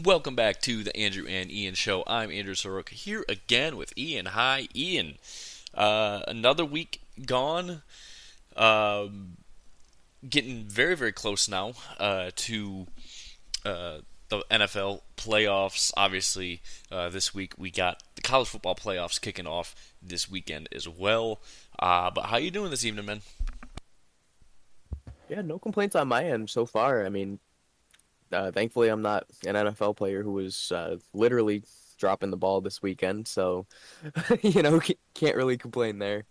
Welcome back to the Andrew and Ian Show. I'm Andrew Soroka here again with Ian. Hi, Ian. Another week gone. Getting very, very close now to the NFL playoffs. Obviously, this week we got the college football playoffs kicking off this weekend as well. But how you doing this evening, man? Yeah, no complaints on my end so far. Thankfully, I'm not an NFL player who was literally dropping the ball this weekend, so can't really complain there.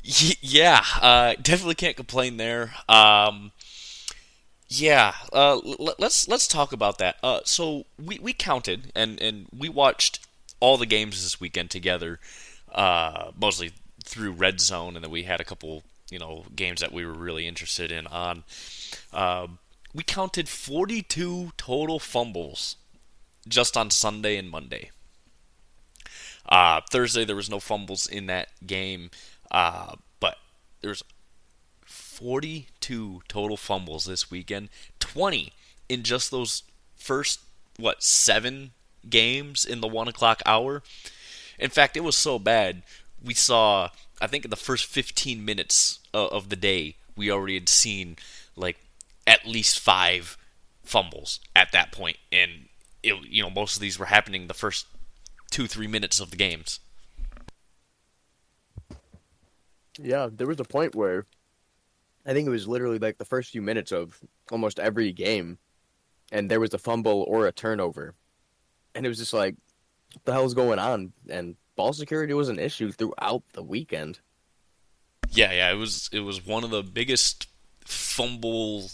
Yeah, definitely can't complain there. Yeah, let's talk about that. So we counted and we watched all the games this weekend together, mostly through Red Zone, and then we had a couple games that we were really interested in on. Uh, we counted 42 total fumbles just on Sunday and Monday. Thursday there was no fumbles in that game, but there's 42 total fumbles this weekend, 20 in just those first, seven games in the 1 o'clock hour. In fact, it was so bad, we saw, I think in the first 15 minutes of the day, we already had seen like at least five fumbles at that point. And, most of these were happening the first 2, 3 minutes of the games. Yeah, there was a point where I think it was literally like the first few minutes of almost every game, and there was a fumble or a turnover, and it was just like, what the hell's going on? And ball security was an issue throughout the weekend. Yeah, it was one of the biggest fumble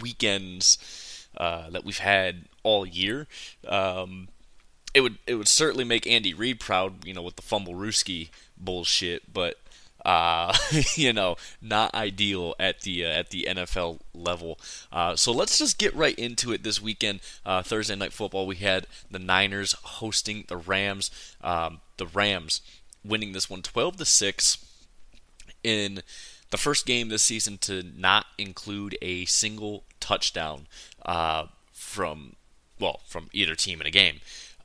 weekends that we've had all year. It would certainly make Andy Reid proud, with the fumble Rooski bullshit, but not ideal at the NFL level. So let's just get right into it this weekend. Thursday night football, we had the Niners hosting the Rams. The Rams winning this one 12-6 in the first game this season to not include a single touchdown from either team in a game.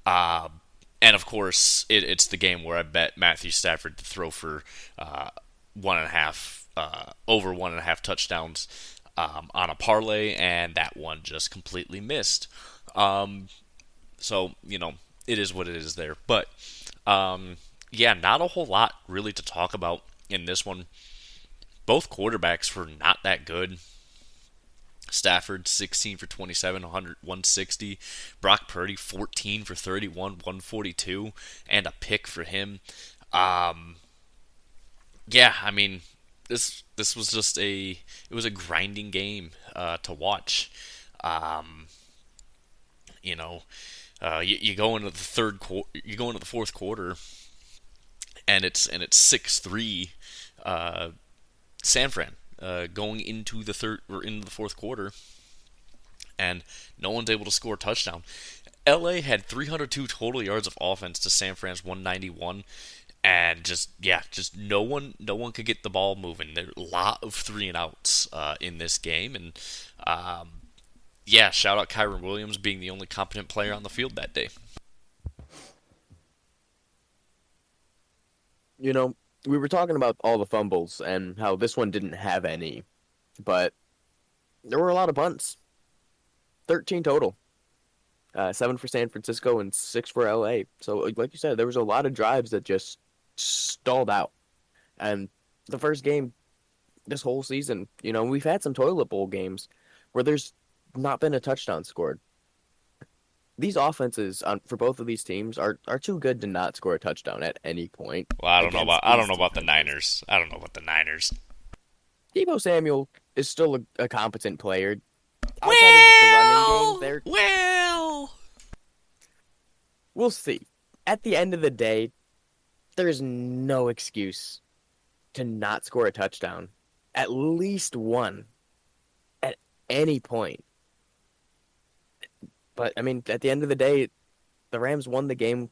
Uh, and of course, it's the game where I bet Matthew Stafford to throw for one and a half, over 1.5 touchdowns on a parlay, and that one just completely missed. So it is what it is there. But yeah, not a whole lot really to talk about in this one. Both quarterbacks were not that good. Stafford 16 for 27, 100, 160. Brock Purdy 14 for 31, 142, and a pick for him. Um, yeah, I mean, this was just it was a grinding game to watch. Um, you know, you go into the you go into the fourth quarter, and it's 6-3, San Fran, going into the third or into the fourth quarter, and no one's able to score a touchdown. LA had 302 total yards of offense to San Fran's 191, and just no one could get the ball moving. There were a lot of three and outs in this game, and um, yeah, shout out Kyron Williams being the only competent player on the field that day. You know, we were talking about all the fumbles and how this one didn't have any, but there were a lot of punts. 13 total. Seven for San Francisco and six for LA. So, like you said, there was a lot of drives that just stalled out. And the first game this whole season, we've had some toilet bowl games where there's not been a touchdown scored. These offenses for both of these teams are too good to not score a touchdown at any point Well, against I don't these know about the defenses. Niners. I don't know about the Niners. Debo Samuel is still a competent player. Outside of the running game, Well, there well. we'll see. At the end of the day, there's no excuse to not score a touchdown. At least one at any point. But I mean, at the end of the day, the Rams won the game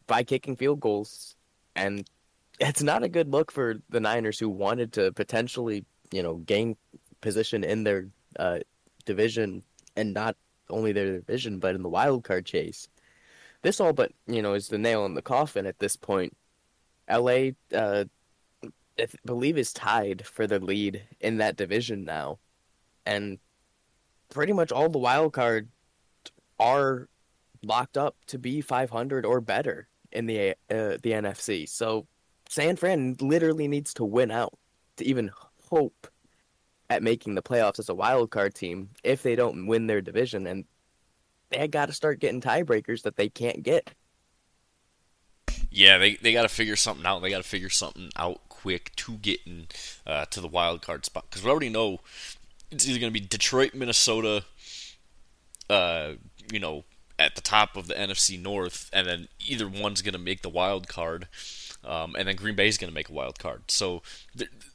by kicking field goals, and it's not a good look for the Niners who wanted to potentially, gain position in their uh, division and not only their division, but in the wild card chase. This all but, is the nail in the coffin at this point. LA, I believe is tied for the lead in that division now. And pretty much all the wild card are locked up to be 500 or better in the NFC. So San Fran literally needs to win out to even hope at making the playoffs as a wild card team if they don't win their division, and they got to start getting tiebreakers that they can't get. Yeah, they got to figure something out. They got to figure something out quick to get in to the wild card spot, because we already know it's either going to be Detroit, Minnesota, uh, you know, at the top of the NFC North, and then either one's going to make the wild card, and then Green Bay's going to make a wild card. So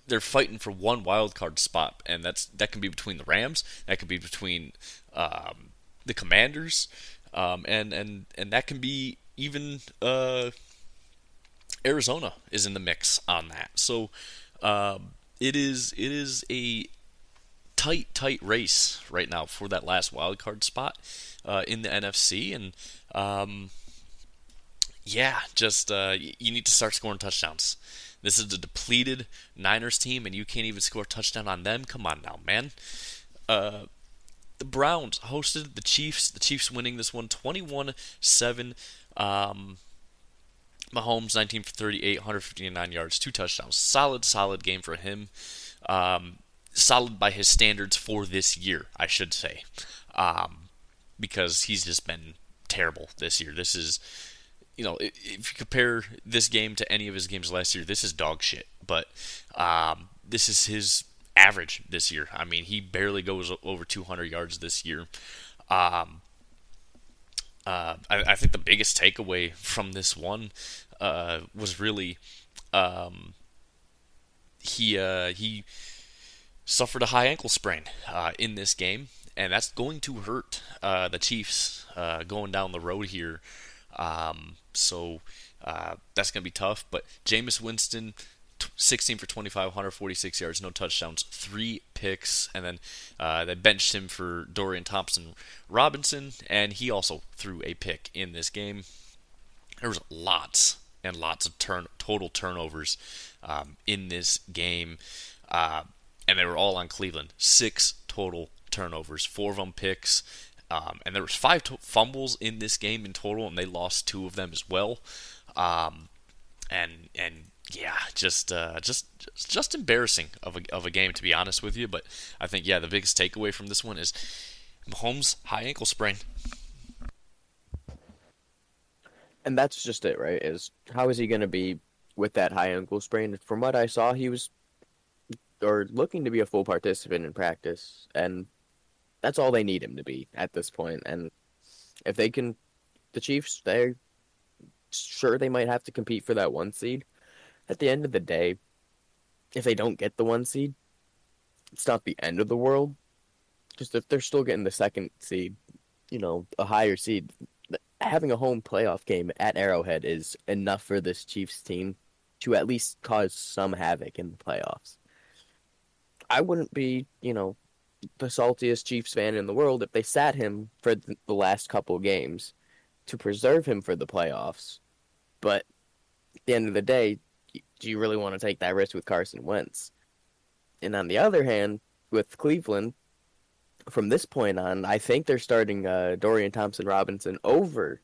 they're fighting for one wild card spot, and that can be between the Rams, that could be between the Commanders, and that can be even Arizona is in the mix on that. So it is a tight race right now for that last wild card spot in the NFC, and yeah, just you need to start scoring touchdowns. This is a depleted Niners team, and you can't even score a touchdown on them. Come on now, man. The Browns hosted the Chiefs. The Chiefs winning this one 21-7. Mahomes 19 for 38, 159 yards, 2 touchdowns. Solid game for him. Solid by his standards for this year, I should say, because he's just been terrible this year. This is, if you compare this game to any of his games last year, this is dog shit. But this is his average this year. I mean, he barely goes over 200 yards this year. I think the biggest takeaway from this one was really he suffered a high ankle sprain in this game, and that's going to hurt the Chiefs going down the road here. So that's going to be tough. But Jameis Winston, 16 for 25, 146 yards, no touchdowns, 3 picks, and then they benched him for Dorian Thompson-Robinson, and he also threw a pick in this game. There was lots and lots of total turnovers in this game, and they were all on Cleveland. 6 total turnovers, 4 of them picks, and there was 5 fumbles in this game in total, and they lost 2 of them as well. And yeah, just embarrassing of a game, to be honest with you. But I think, yeah, the biggest takeaway from this one is Mahomes' high ankle sprain. And that's just it, right? Is how is he going to be with that high ankle sprain? From what I saw, he was or looking to be a full participant in practice, and that's all they need him to be at this point. And if they can, the Chiefs, they're sure they might have to compete for that 1 seed. At the end of the day, if they don't get the 1 seed, it's not the end of the world. Just if they're still getting the 2nd seed, a higher seed, having a home playoff game at Arrowhead is enough for this Chiefs team to at least cause some havoc in the playoffs. I wouldn't be, the saltiest Chiefs fan in the world if they sat him for the last couple games to preserve him for the playoffs. But at the end of the day, do you really want to take that risk with Carson Wentz? And on the other hand, with Cleveland, from this point on, I think they're starting Dorian Thompson-Robinson over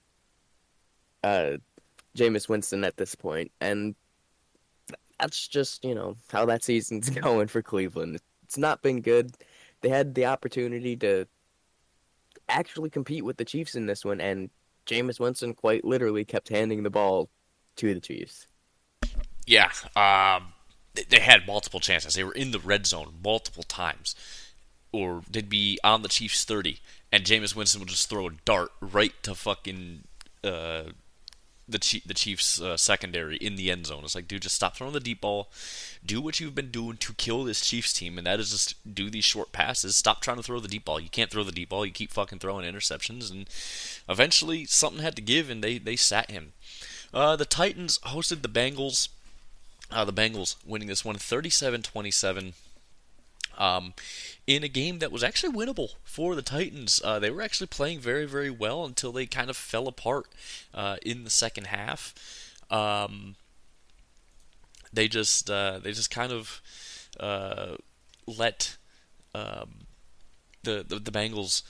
Jameis Winston at this point. And that's just, how that season's going for Cleveland. It's not been good. They had the opportunity to actually compete with the Chiefs in this one, and Jameis Winston quite literally kept handing the ball to the Chiefs. Yeah, they had multiple chances. They were in the red zone multiple times, or they'd be on the Chiefs 30, and Jameis Winston would just throw a dart right to fucking the Chiefs secondary in the end zone. It's like, dude, just stop throwing the deep ball. Do what you've been doing to kill this Chiefs team, and that is just do these short passes. Stop trying to throw the deep ball. You can't throw the deep ball. You keep fucking throwing interceptions, and eventually something had to give, and they sat him. The Titans hosted the Bengals. The Bengals winning this one 37-27. Um, in a game that was actually winnable for the Titans. They were actually playing very, very well until they kind of fell apart in the second half. Um, they just kind of uh, let the Bengals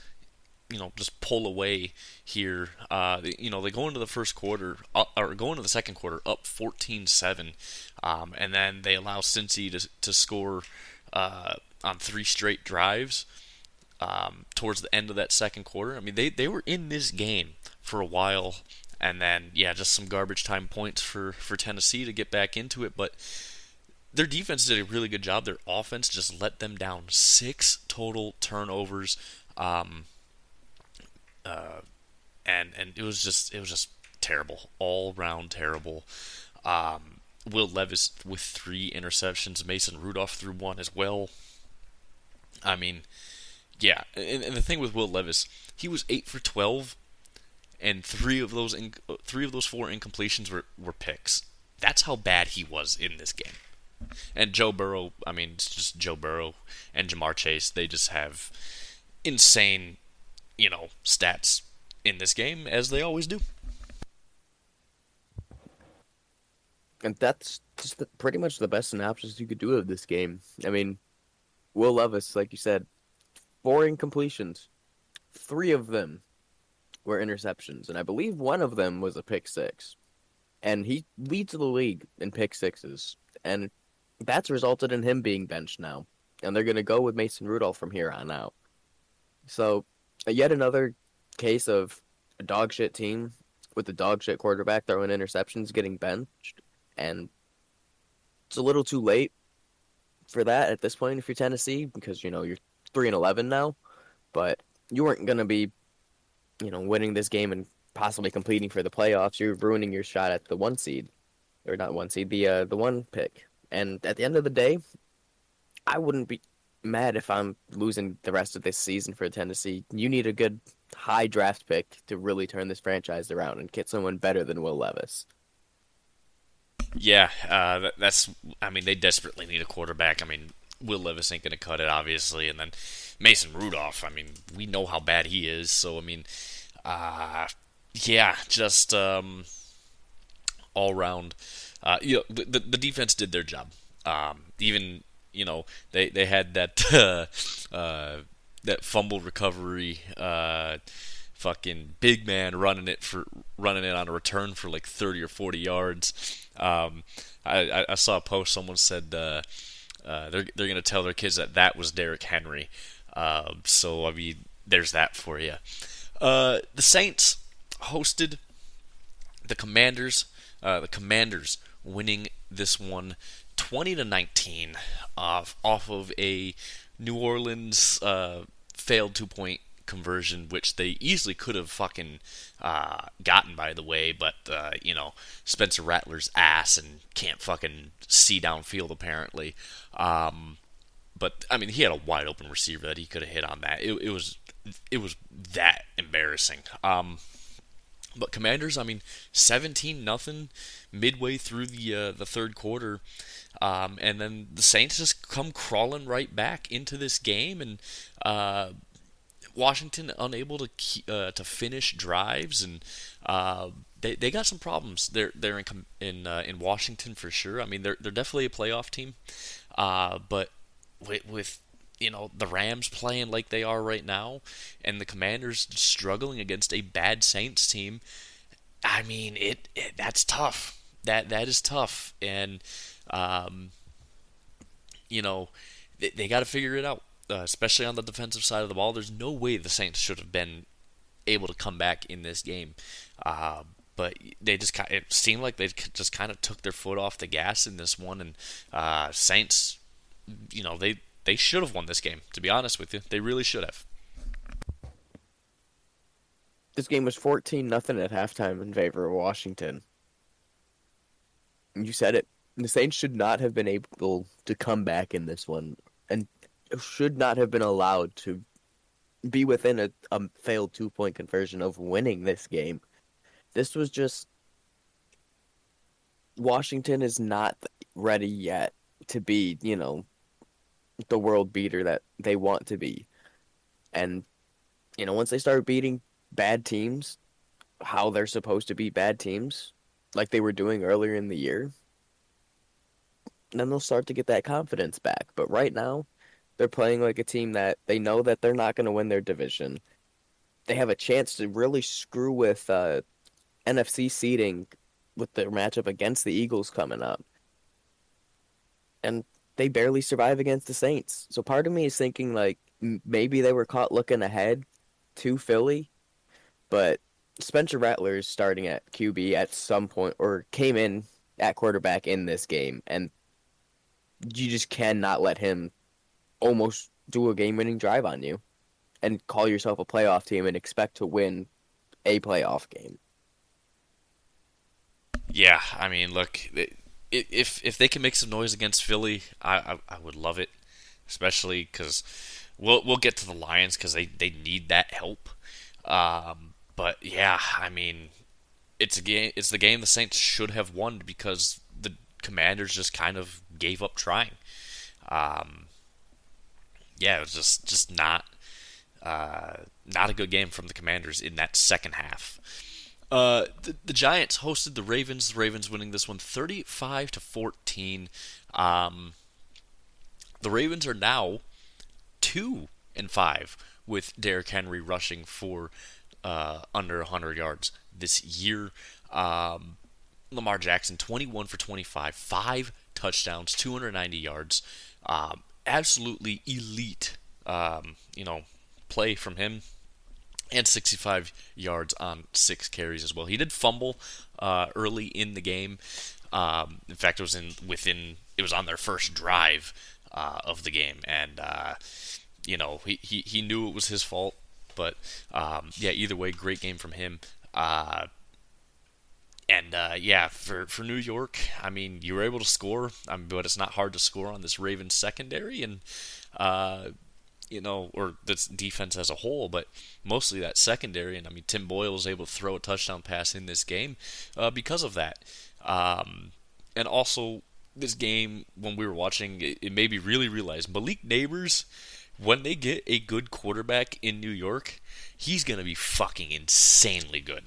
just pull away here. They go into the first quarter or go into the second quarter up 14-7, and then they allow Cincy to score on three straight drives towards the end of that second quarter. I mean, they were in this game for a while, and then yeah, just some garbage time points for Tennessee to get back into it, but. Their defense did a really good job. Their offense just let them down. 6 total turnovers. Um, and it was just terrible, all round terrible. Will Levis with 3 interceptions, Mason Rudolph threw one as well. I mean, yeah, and the thing with Will Levis, he was 8 for 12, and three of those 4 incompletions were picks. That's how bad he was in this game. And Joe Burrow, I mean, it's just Joe Burrow and Jamar Chase. They just have insane, stats in this game as they always do. And that's just pretty much the best synopsis you could do of this game. I mean, Will Levis, like you said, 4 incompletions. 3 of them were interceptions, and I believe one of them was a pick six. And he leads the league in pick sixes, and that's resulted in him being benched now. And they're going to go with Mason Rudolph from here on out. So, yet another case of a dog shit team with the dog shit quarterback throwing interceptions getting benched. And it's a little too late for that at this point if you're Tennessee because, you're 3-11 now. But you weren't going to be, winning this game and possibly competing for the playoffs. You're ruining your shot at the one seed. Or not one seed, the one pick. And at the end of the day, I wouldn't be mad if I'm losing the rest of this season for Tennessee. You need a good high draft pick to really turn this franchise around and get someone better than Will Levis. Yeah, that's. I mean, they desperately need a quarterback. I mean, Will Levis ain't going to cut it, obviously, and then Mason Rudolph. I mean, we know how bad he is. So I mean, yeah, just all round. The defense did their job. Even they had that that fumble recovery. Fucking big man running it on a return for like 30 or 40 yards. I saw a post. Someone said they're gonna tell their kids that was Derrick Henry. So I mean, there's that for you. The Saints hosted the Commanders. The Commanders winning this one 20-19 off of a New Orleans failed 2 point conversion, which they easily could have fucking gotten, by the way, but Spencer Rattler's ass and can't fucking see downfield apparently. But I mean, he had a wide open receiver that he could have hit on that. It was that embarrassing. But Commanders, I mean, 17-0 midway through the third quarter, and then the Saints just come crawling right back into this game, and Washington unable to finish drives, and they got some problems. They're in Washington for sure. I mean, they're definitely a playoff team, but with the Rams playing like they are right now, and the Commanders struggling against a bad Saints team. I mean, that's tough. That is tough, and they got to figure it out, especially on the defensive side of the ball. There's no way the Saints should have been able to come back in this game, but it seemed like they just kind of took their foot off the gas in this one, and Saints, they should have won this game. To be honest with you, they really should have. This game was 14-0 at halftime in favor of Washington. You said it. The Saints should not have been able to come back in this one and should not have been allowed to be within a failed 2 point conversion of winning this game. This was just Washington is not ready yet to be, the world beater that they want to be. And, once they start beating bad teams, how they're supposed to beat bad teams, like they were doing earlier in the year, then they'll start to get that confidence back. But right now, they're playing like a team that they know that they're not going to win their division. They have a chance to really screw with NFC seeding with their matchup against the Eagles coming up. And they barely survive against the Saints. So part of me is thinking like maybe they were caught looking ahead to Philly, but Spencer Rattler is starting at QB at some point or came in at quarterback in this game, and you just cannot let him almost do a game-winning drive on you and call yourself a playoff team and expect to win a playoff game. Yeah, I mean, look, if they can make some noise against Philly, I would love it, especially because we'll get to the Lions because they need that help. But yeah, I mean, it's a game. It's the game the Saints should have won because the Commanders just kind of gave up trying. Um, yeah, it was just not a good game from the Commanders in that second half. The Giants hosted the Ravens. The Ravens winning this one 35-14. Um, the Ravens are now 2-5 with Derrick Henry rushing for under 100 yards this year. Lamar Jackson 21 for 25, 5 touchdowns, 290 yards. Absolutely elite, play from him, and 65 yards on 6 carries as well. He did fumble early in the game. In fact, it was on their first drive of the game, and he knew it was his fault. But yeah, either way, great game from him. For New York, I mean, you were able to score, but it's not hard to score on this Ravens secondary, and or this defense as a whole, but mostly that secondary. And I mean, Tim Boyle was able to throw a touchdown pass in this game because of that. And also, this game, when we were watching, it made me really realize Malik Neighbors, when they get a good quarterback in New York, he's going to be fucking insanely good.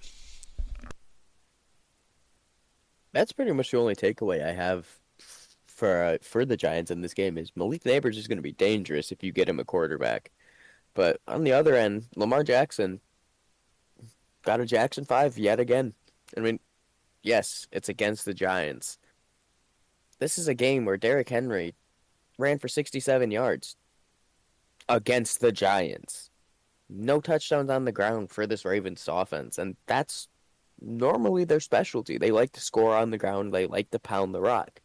That's pretty much the only takeaway I have for the Giants in this game is Malik Neighbors is going to be dangerous if you get him a quarterback. But on the other end, Lamar Jackson got a Jackson 5 yet again. I mean, yes, it's against the Giants. This is a game where Derrick Henry ran for 67 yards against the Giants. No touchdowns on the ground for this Ravens offense, and that's normally their specialty. They like to score on the ground, they like to pound the rock.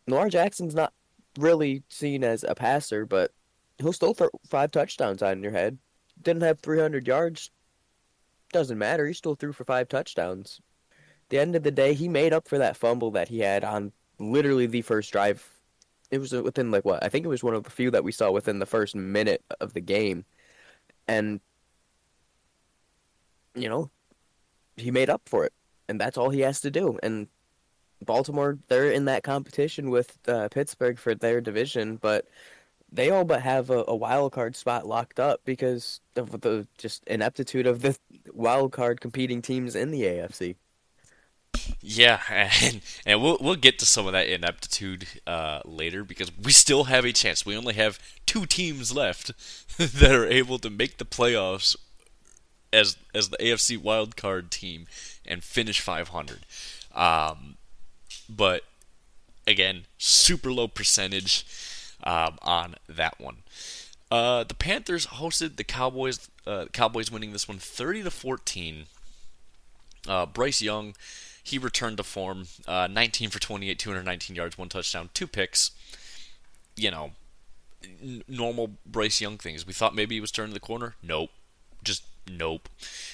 Lamar Jackson's not really seen as a passer, but he'll still throw 5 touchdowns on your head. Didn't have 300 yards. Doesn't matter. He still threw for 5 touchdowns. At the end of the day, he made up for that fumble that he had on literally the first drive. It was within like what? I think it was one of the few that we saw within the first minute of the game. And, you know, he made up for it. And that's all he has to do. And Baltimore, they're in that competition with Pittsburgh for their division, but they all but have a wild card spot locked up because of the just ineptitude of the wild card competing teams in the AFC. Yeah, and we'll get to some of that ineptitude later because we still have a chance. We only have 2 teams left that are able to make the playoffs as the AFC wild card team and finish 500. But again, super low percentage on that one. The Panthers hosted the Cowboys. Cowboys winning this one 30-14. Bryce Young, he returned to form. 19 for 28, 219 yards, 1 touchdown, 2 picks. Normal Bryce Young things. We thought maybe he was turning the corner. Nope. Just nope.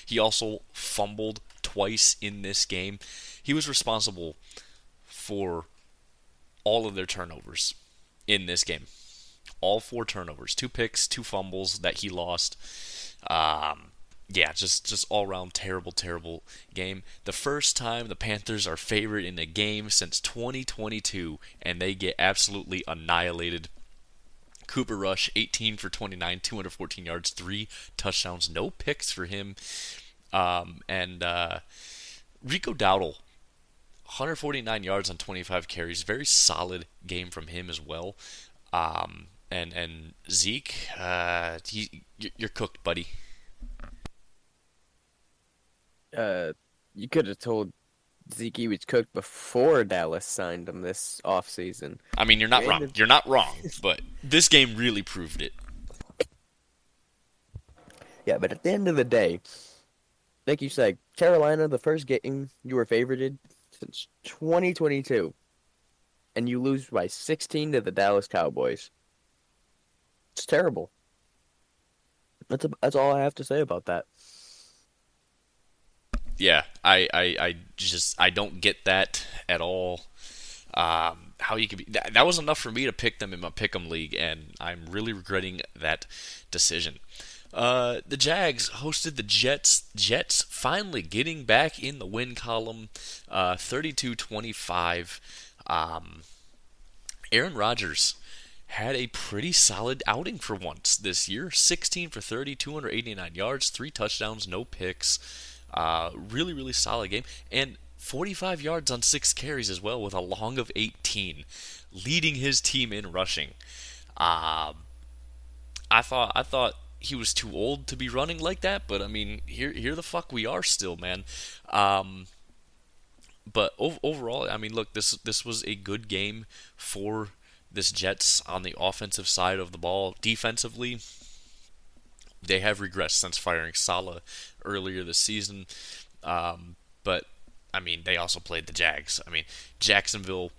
He also fumbled twice in this game. He was responsible for all of their turnovers in this game. All 4 turnovers. 2 picks, 2 fumbles that he lost. Yeah, just all around terrible, terrible game. The first time the Panthers are favored in a game since 2022, and they get absolutely annihilated. Cooper Rush, 18 for 29, 214 yards, three touchdowns, no picks for him. And Rico Dowdle, 149 yards on 25 carries, very solid game from him as well. And Zeke, you're cooked, buddy. Uh, you could have told Zeke he was cooked before Dallas signed him this offseason. I mean, you're not wrong. Granted, You're not wrong, but this game really proved it. yeah, but at the end of the day, like you said, Carolina, the first game you were favorited since 2022, and you lose by 16 to the Dallas Cowboys. It's terrible. That's all I have to say about that. Yeah, I don't get that at all. How you could be that was enough for me to pick them in my pick'em league, and I'm really regretting that decision. The Jags hosted the Jets. Jets finally getting back in the win column, 32-25. Aaron Rodgers had a pretty solid outing for once this year. 16 for 30, 289 yards, three touchdowns, no picks. Really, really solid game. And 45 yards on six carries as well, with a long of 18, leading his team in rushing. Uh, I thought he was too old to be running like that, but I mean, here the fuck we are still, man. Um, but overall, I mean, look, this was a good game for this Jets on the offensive side of the ball. Defensively, they have regressed since firing Saleh earlier this season. But I mean, they also played the Jags. I mean, Jacksonville.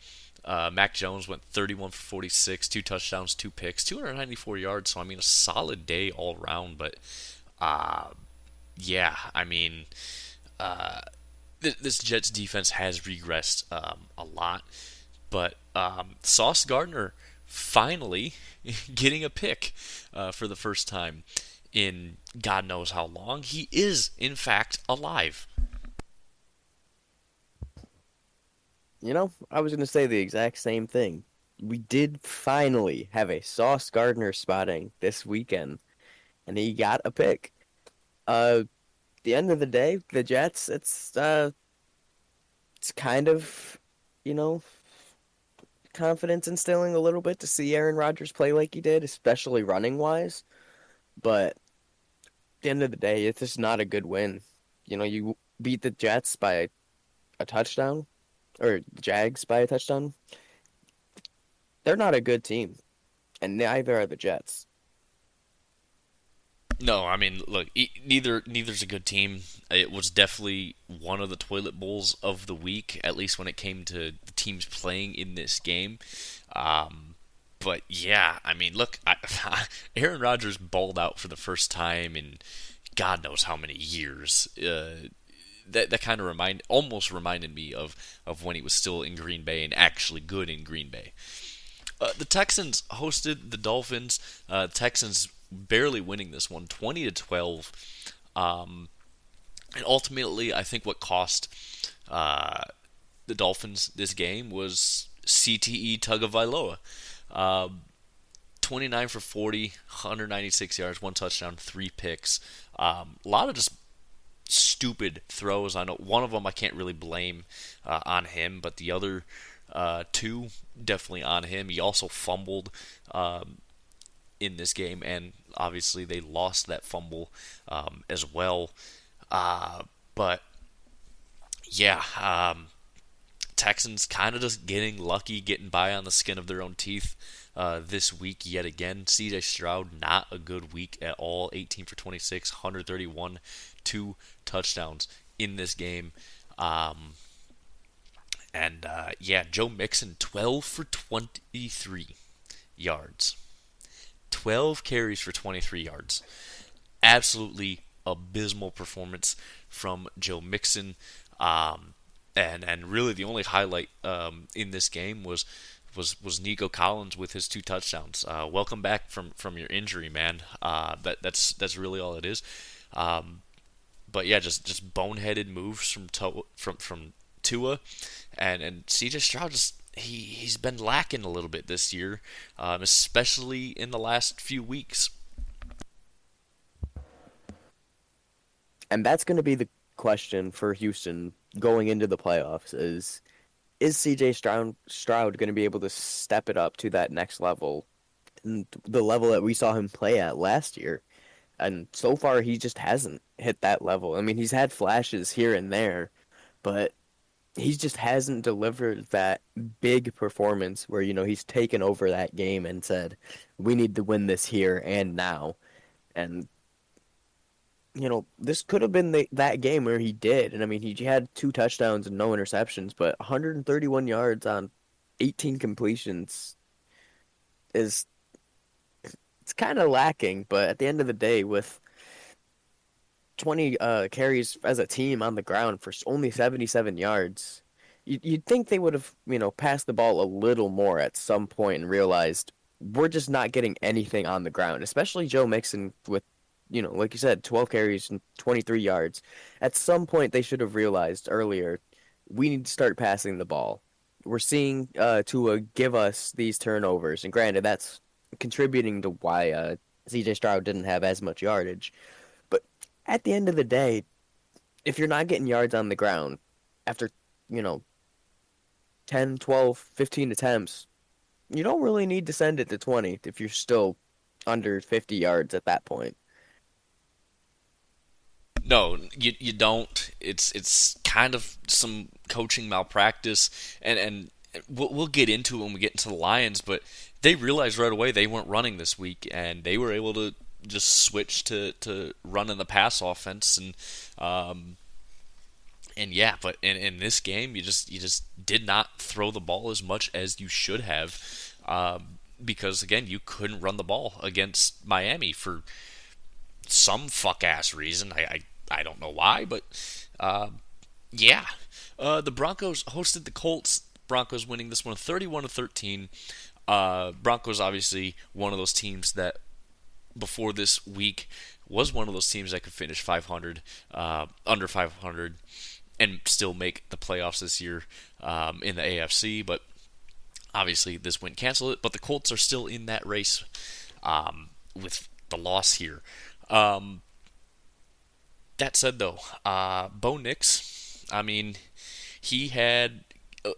Mac Jones went 31 for 46, two touchdowns, two picks, 294 yards. So I mean, a solid day all around. But uh, yeah, I mean, this Jets defense has regressed a lot. But Sauce Gardner finally getting a pick for the first time in God knows how long. He is, in fact, alive. I was going to say the exact same thing. We did finally have a Sauce Gardner spotting this weekend, and he got a pick. The end of the day, the Jets, it's kind of, you know, confidence instilling a little bit to see Aaron Rodgers play like he did, especially running wise. But at the end of the day, it's just not a good win. You beat the Jets by a touchdown, or the Jags by a touchdown. They're not a good team, and neither are the Jets. No, I mean, look, neither's a good team. It was definitely one of the toilet bowls of the week, at least when it came to the teams playing in this game. But yeah, I mean, look, Aaron Rodgers balled out for the first time in God knows how many years. That kind of almost reminded me of when he was still in Green Bay and actually good in Green Bay. The Texans hosted the Dolphins. Texans barely winning this one, 20-12. And ultimately, I think what cost the Dolphins this game was CTE Tagovailoa. 29 for 40, 196 yards, one touchdown, three picks. A lot of just stupid throws. I know one of them I can't really blame on him, but the other two definitely on him. He also fumbled in this game, and obviously they lost that fumble as well. But yeah, Texans kind of just getting lucky, getting by on the skin of their own teeth this week yet again. C.J. Stroud, not a good week at all. 18 for 26, 131, two touchdowns in this game. Yeah, Joe Mixon, 12 for 23 yards. 12 carries for 23 yards. Absolutely abysmal performance from Joe Mixon. And really the only highlight in this game was Nico Collins with his two touchdowns. Welcome back from your injury, man. That's really all it is. But yeah, just boneheaded moves from Tua, and CJ Stroud just he's been lacking a little bit this year, especially in the last few weeks. And that's going to be the question for Houston going into the playoffs is CJ Stroud going to be able to step it up to that next level, and the level that we saw him play at last year? And so far, he just hasn't hit that level. I mean, he's had flashes here and there, but he just hasn't delivered that big performance where, he's taken over that game and said, we need to win this here and now. And, this could have been that game where he did. And I mean, he had 2 touchdowns and no interceptions, but 131 yards on 18 completions is it's kind of lacking. But at the end of the day, with 20 carries as a team on the ground for only 77 yards. You'd think they would have, passed the ball a little more at some point and realized we're just not getting anything on the ground, especially Joe Mixon with, like you said, 12 carries and 23 yards. At some point, they should have realized earlier we need to start passing the ball. We're seeing Tua give us these turnovers, and granted, that's contributing to why CJ Stroud didn't have as much yardage. But at the end of the day, if you're not getting yards on the ground after, you know, 10, 12, 15 attempts, you don't really need to send it to 20 if you're still under 50 yards at that point. No, you don't. It's kind of some coaching malpractice, and we'll get into it when we get into the Lions. But they realized right away they weren't running this week, and they were able to just switch to running the pass offense, and yeah. But in this game, you just did not throw the ball as much as you should have, because again, you couldn't run the ball against Miami for some fuck ass reason. I don't know why, but uh, yeah. The Broncos hosted the Colts. Broncos winning this one 31-13. Broncos obviously one of those teams that before this week was one of those teams that could finish 500, under 500, and still make the playoffs this year in the AFC. But obviously this win canceled it. But the Colts are still in that race with the loss here. Um, that said, though, Bo Nix, I mean, he had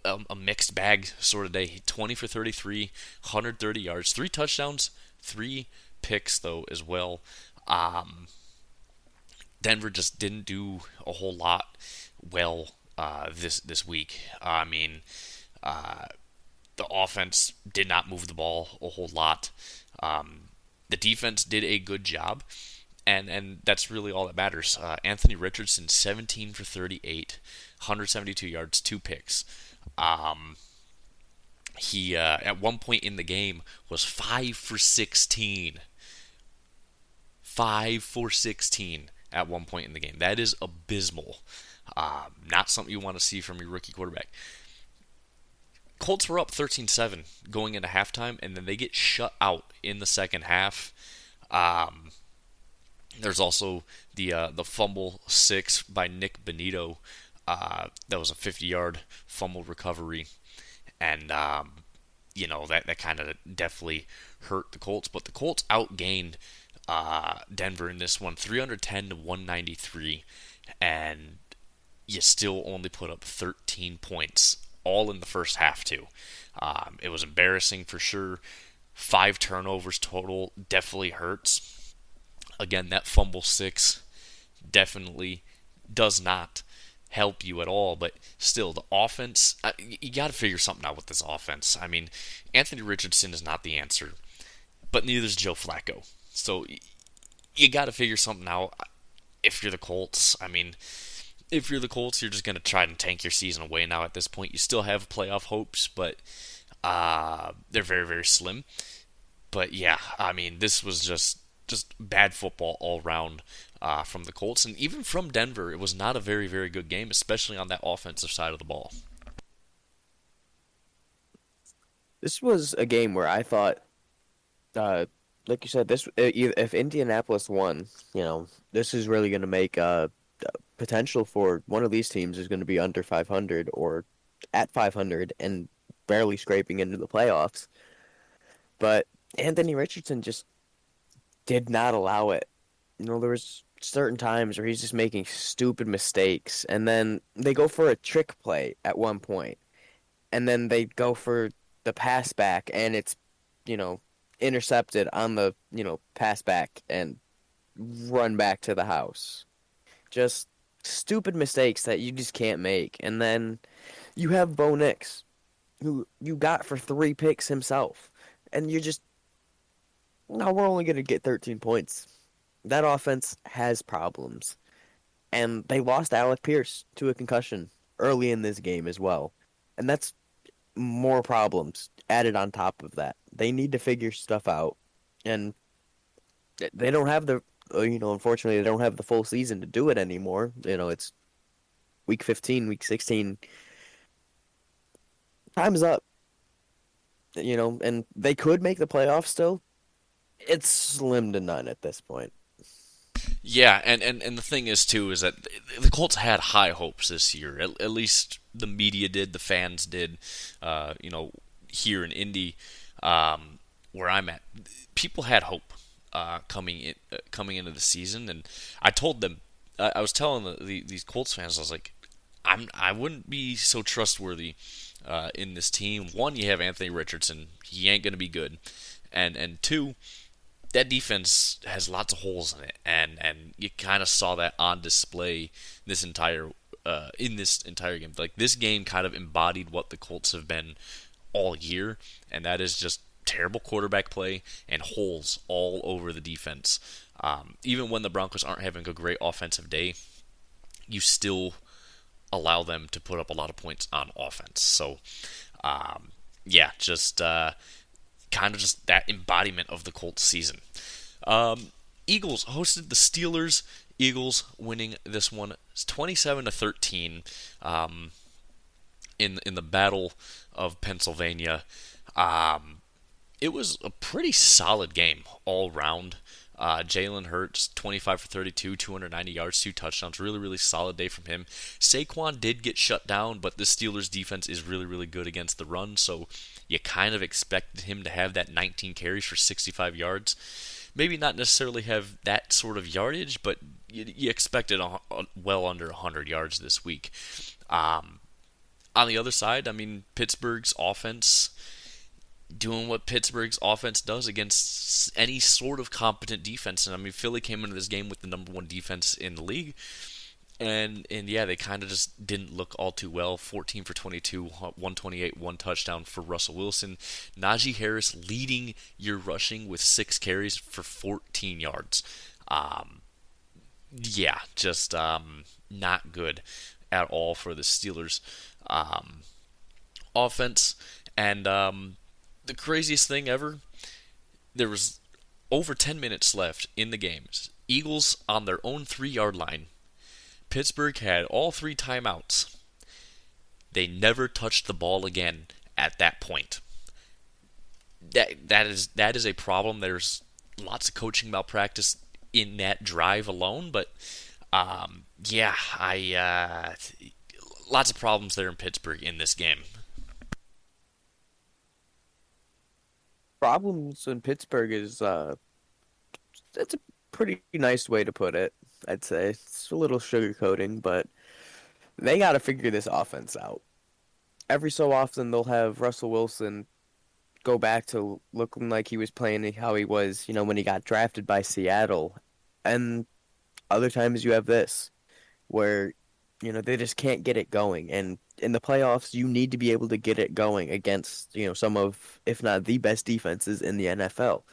a mixed bag sort of day. 20 for 33, 130 yards, 3 touchdowns, 3 picks, though, as well. Um, Denver just didn't do a whole lot well this week. I mean, uh, the offense did not move the ball a whole lot. The defense did a good job, and that's really all that matters. Anthony Richardson, 17 for 38, 172 yards, 2 picks. Um, he at one point in the game was 5 for 16, 5 for 16 at one point in the game. That is abysmal. Not something you want to see from your rookie quarterback. Colts were up 13-7 going into halftime, and then they get shut out in the second half. Um, there's also the fumble 6 by Nick Benito. That was a 50-yard fumble recovery, and that kind of definitely hurt the Colts. But the Colts outgained Denver in this one, 310 to 193, and you still only put up 13 points, all in the first half too. It was embarrassing for sure. 5 turnovers total definitely hurts. Again, that fumble 6 definitely does not help you at all. But still, the offense, you got to figure something out with this offense. I mean, Anthony Richardson is not the answer, but neither is Joe Flacco. So you got to figure something out if you're the Colts. I mean, if you're the Colts, you're just going to try and tank your season away now at this point. You still have playoff hopes, but they're very, very slim. But yeah, I mean, this was just bad football all around from the Colts. And even from Denver, it was not a very, very good game, especially on that offensive side of the ball. This was a game where I thought, like you said, this if Indianapolis won, this is really going to make potential for one of these teams is going to be under 500 or at 500 and barely scraping into the playoffs. But Anthony Richardson just did not allow it. There was certain times where he's just making stupid mistakes, and then they go for a trick play at one point, and then they go for the pass back, and it's, you know, intercepted on the, pass back and run back to the house. Just stupid mistakes that you just can't make. And then you have Bo Nix, who you got for 3 picks himself, and you just, no, we're only going to get 13 points. That offense has problems. And they lost Alec Pierce to a concussion early in this game as well. And that's more problems added on top of that. They need to figure stuff out. And they don't have the, unfortunately, they don't have the full season to do it anymore. It's week 15, week 16. Time's up. And they could make the playoffs still. It's slim to none at this point. Yeah, and the thing is too is that the Colts had high hopes this year. At least the media did, the fans did. Here in Indy, where I'm at, people had hope coming into the season, and I told them, I was telling these Colts fans, I was like, I wouldn't be so trustworthy in this team. One, you have Anthony Richardson, he ain't gonna be good, and two, that defense has lots of holes in it, and you kind of saw that on display this entire in this entire game. Like, this game kind of embodied what the Colts have been all year, and that is just terrible quarterback play and holes all over the defense. Even when the Broncos aren't having a great offensive day, you still allow them to put up a lot of points on offense. So, yeah, just kind of just that embodiment of the Colts season. Eagles hosted the Steelers. Eagles winning this one 27-13 in the Battle of Pennsylvania. It was a pretty solid game all round. Jalen Hurts, 25 for 32, 290 yards, 2 touchdowns. Really, really solid day from him. Saquon did get shut down, but the Steelers' defense is really, really good against the run, so you kind of expected him to have that 19 carries for 65 yards. Maybe not necessarily have that sort of yardage, but you expected well under 100 yards this week. On the other side, I mean, Pittsburgh's offense doing what Pittsburgh's offense does against any sort of competent defense. And I mean, Philly came into this game with the number 1 defense in the league. And yeah, they kind of just didn't look all too well. 14 for 22, 128, 1 touchdown for Russell Wilson. Najee Harris leading your rushing with 6 carries for 14 yards. Yeah, just not good at all for the Steelers offense. And the craziest thing ever, there was over 10 minutes left in the games. Eagles on their own 3-yard line. Pittsburgh had all 3 timeouts. They never touched the ball again at that point. That is a problem. There's lots of coaching malpractice in that drive alone, but yeah, lots of problems there in Pittsburgh in this game. Problems in Pittsburgh is that's a pretty nice way to put it. I'd say it's a little sugarcoating, but they got to figure this offense out. Every so often, they'll have Russell Wilson go back to looking like he was playing how he was, when he got drafted by Seattle. And other times you have this, where, they just can't get it going. And in the playoffs, you need to be able to get it going against, some of, if not the best defenses in the NFL.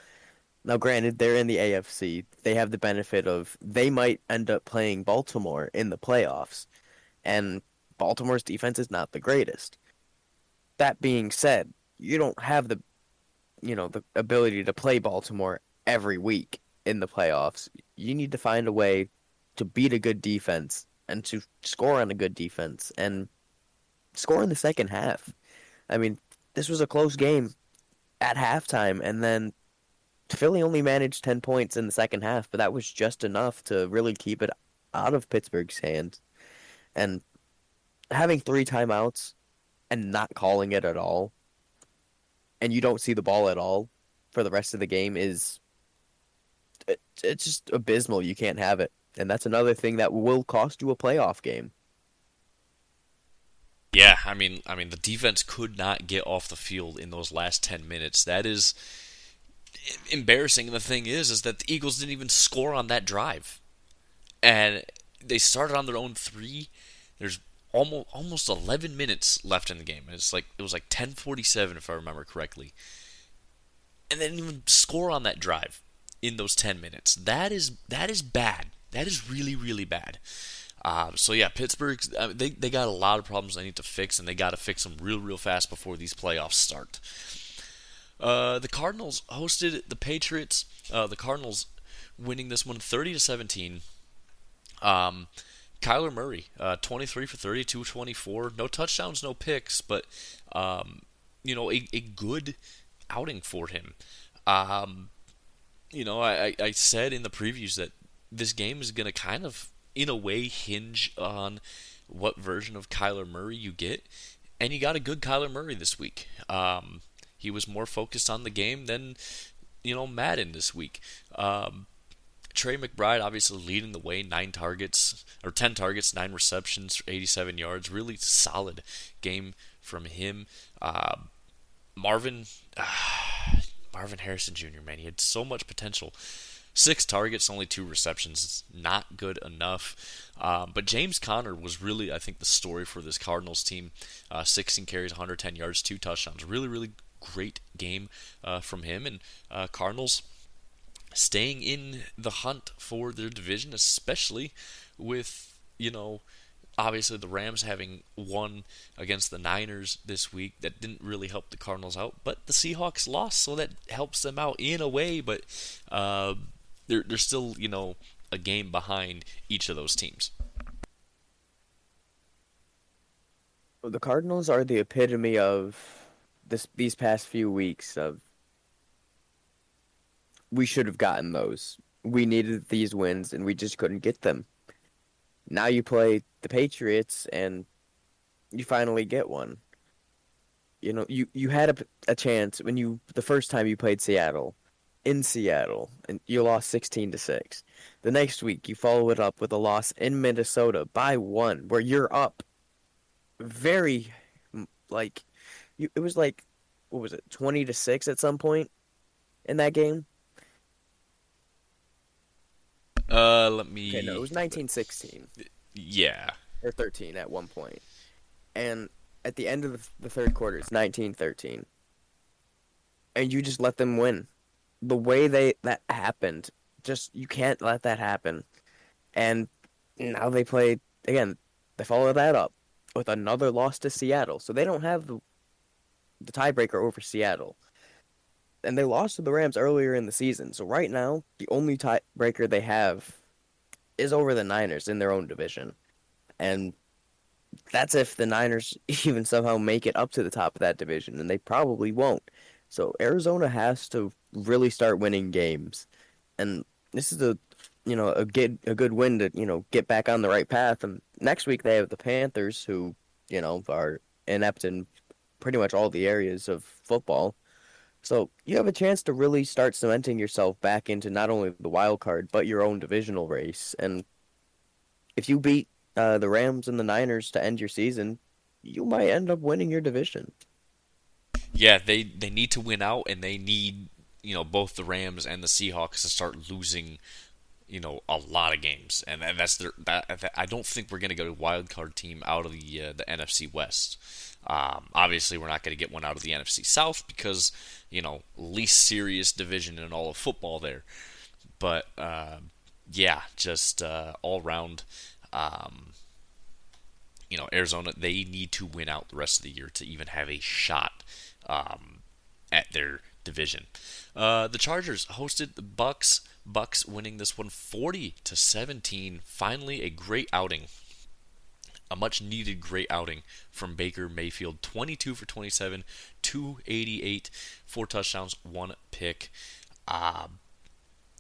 Now, granted, they're in the AFC. They have the benefit of they might end up playing Baltimore in the playoffs. And Baltimore's defense is not the greatest. That being said, you don't have the ability to play Baltimore every week in the playoffs. You need to find a way to beat a good defense and to score on a good defense and score in the second half. I mean, this was a close game at halftime, and then Philly only managed 10 points in the second half, but that was just enough to really keep it out of Pittsburgh's hands. And having three timeouts and not calling it at all, and you don't see the ball at all for the rest of the game it's just abysmal. You can't have it. And that's another thing that will cost you a playoff game. Yeah, I mean, the defense could not get off the field in those last 10 minutes. That is embarrassing. And the thing is that the Eagles didn't even score on that drive, and they started on their own three. There's almost 11 minutes left in the game. It was like 10:47 if I remember correctly, and they didn't even score on that drive in those 10 minutes. That is bad. That is really really bad. So yeah, Pittsburgh, they got a lot of problems they need to fix, and they got to fix them real fast before these playoffs start. The Cardinals hosted the Patriots. The Cardinals winning this one 30-17. Um, Kyler Murray, 23 for 32, 24. No touchdowns, no picks, but a good outing for him. Um, I said in the previews that this game is going to kind of, in a way, hinge on what version of Kyler Murray you get. And you got a good Kyler Murray this week. He was more focused on the game than, Madden this week. Trey McBride obviously leading the way, 10 targets, 9 receptions, 87 yards. Really solid game from him. Marvin, Marvin Harrison Jr., man, he had so much potential. 6 targets, only 2 receptions. It's not good enough. But James Conner was really, I think, the story for this Cardinals team. 16 carries, 110 yards, 2 touchdowns. Really, really great game from him. And Cardinals staying in the hunt for their division, especially with, obviously the Rams having won against the Niners this week. That didn't really help the Cardinals out, but the Seahawks lost, so that helps them out in a way, but they're still, a game behind each of those teams. The Cardinals are the epitome of these past few weeks of we should have gotten those. We needed these wins and we just couldn't get them. Now you play the Patriots and you finally get one. You had a chance when the first time you played Seattle in Seattle and you lost 16-6. The next week you follow it up with a loss in Minnesota by 1 where you're up very like it was like what was it 20-6 at some point in that game. Let Okay, no, it me. was 19-16 Yeah. or 13 at one point. And at the end of the third quarter, it's 19-13. And you just let them win. The way that happened, just you can't let that happen. And now they play again. They follow that up with another loss to Seattle, so they don't have the tiebreaker over Seattle. And they lost to the Rams earlier in the season. So right now, the only tiebreaker they have is over the Niners in their own division. And that's if the Niners even somehow make it up to the top of that division, and they probably won't. So Arizona has to really start winning games. And this is a good win to, get back on the right path. And next week they have the Panthers who, are inept in pretty much all the areas of football. So you have a chance to really start cementing yourself back into not only the wild card, but your own divisional race. And if you beat the Rams and the Niners to end your season, you might end up winning your division. Yeah, they need to win out, and they need, both the Rams and the Seahawks to start losing, a lot of games, and that's I don't think we're gonna get a wild card team out of the NFC West. Obviously, we're not gonna get one out of the NFC South because, least serious division in all of football there. But yeah, just all round. Um, Arizona, they need to win out the rest of the year to even have a shot at their division. The Chargers hosted the Bucks. Bucks winning this one 40-17. Finally, a great outing. A much needed great outing from Baker Mayfield. 22 for 27, 288, 4 touchdowns, 1 pick.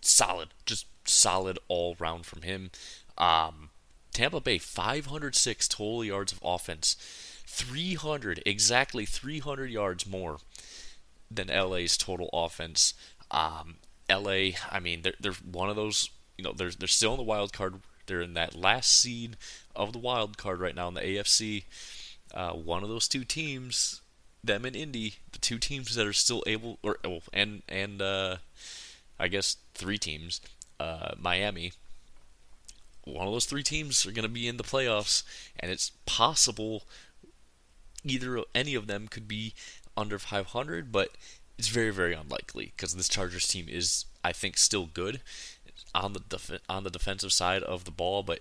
Solid. Just solid all round from him. Tampa Bay 506 total yards of offense, 300 exactly 300 yards more than LA's total offense. LA, I mean, they're one of those. They're still in the wild card. They're in that last seed of the wild card right now in the AFC. One of those two teams, them and Indy, the two teams that are still able, and I guess three teams, Miami. One of those three teams are going to be in the playoffs, and it's possible any of them could be under 500, but it's very very unlikely because this Chargers team is, I think, still good on the defensive side of the ball, but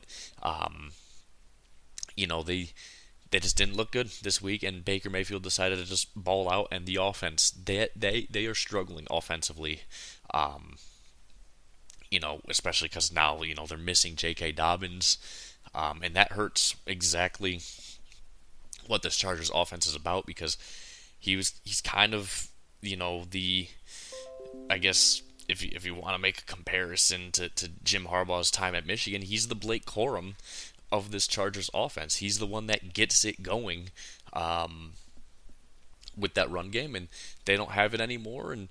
they just didn't look good this week, and Baker Mayfield decided to just ball out, and the offense they are struggling offensively. Especially because now they're missing J.K. Dobbins, and that hurts exactly what this Chargers offense is about because he's kind of the, I guess, if you want to make a comparison to Jim Harbaugh's time at Michigan, he's the Blake Corum of this Chargers offense. He's the one that gets it going with that run game, and they don't have it anymore. And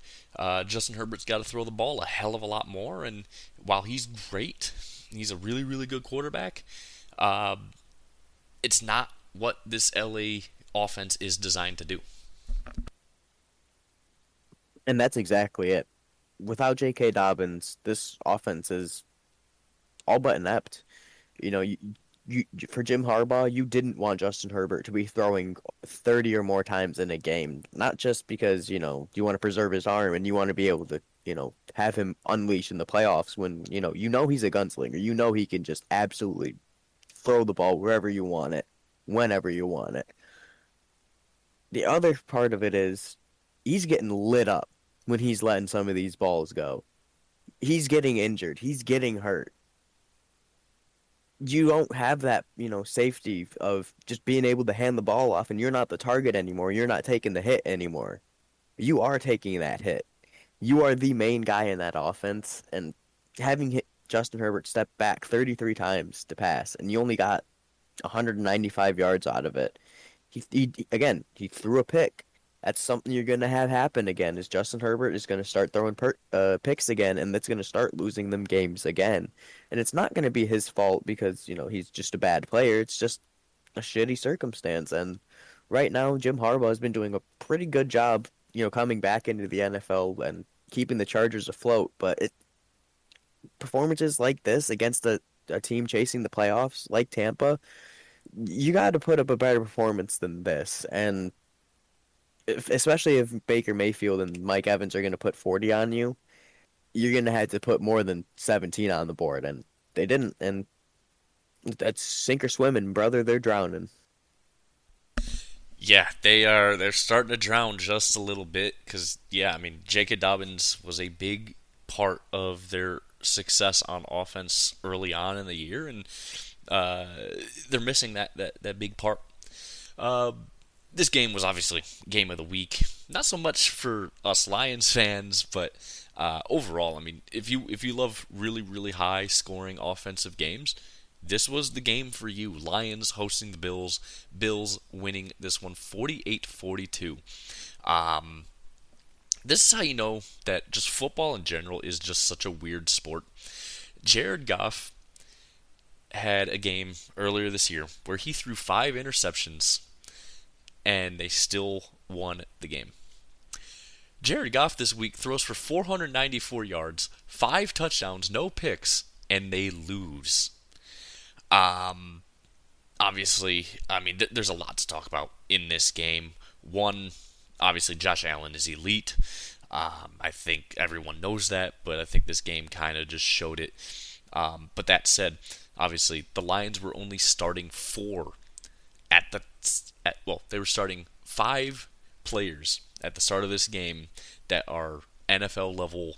Justin Herbert's got to throw the ball a hell of a lot more. And while he's great, he's a really really good quarterback. It's not what this LA offense is designed to do. And that's exactly it. Without J.K. Dobbins, this offense is all but inept. You know, for Jim Harbaugh, you didn't want Justin Herbert to be throwing 30 or more times in a game, not just because, you want to preserve his arm and you want to be able to, have him unleash in the playoffs when, you know he's a gunslinger. You know he can just absolutely throw the ball wherever you want it, whenever you want it. The other part of it is he's getting lit up when he's letting some of these balls go. He's getting injured. He's getting hurt. You don't have that, safety of just being able to hand the ball off, and you're not the target anymore. You're not taking the hit anymore. You are taking that hit. You are the main guy in that offense, and having Justin Herbert step back 33 times to pass, and you only got 195 yards out of it. He threw a pick. That's something you're going to have happen again. Is Justin Herbert is going to start throwing picks again, and that's going to start losing them games again. And it's not going to be his fault because he's just a bad player. It's just a shitty circumstance. And right now, Jim Harbaugh has been doing a pretty good job, coming back into the NFL and keeping the Chargers afloat. But performances like this against a team chasing the playoffs like Tampa, you got to put up a better performance than this. And especially if Baker Mayfield and Mike Evans are going to put 40 on you, you're going to have to put more than 17 on the board. And they didn't. And that's sink or swim, and brother, they're drowning. Yeah, they're starting to drown just a little bit because, yeah, I mean, J.K. Dobbins was a big part of their success on offense early on in the year, and they're missing that big part. This game was obviously game of the week. Not so much for us Lions fans, but overall, I mean, if you love really really high scoring offensive games, this was the game for you. Lions hosting the Bills. Bills winning this one 48-42. This is how you know that just football in general is just such a weird sport. Jared Goff had a game earlier this year where he threw 5 interceptions and they still won the game. Jared Goff this week throws for 494 yards, 5 touchdowns, no picks, and they lose. Obviously, I mean, there's a lot to talk about in this game. One, obviously, Josh Allen is elite. I think everyone knows that, but I think this game kind of just showed it. But that said, obviously, the Lions were only starting 4 they were starting 5 players at the start of this game that are NFL level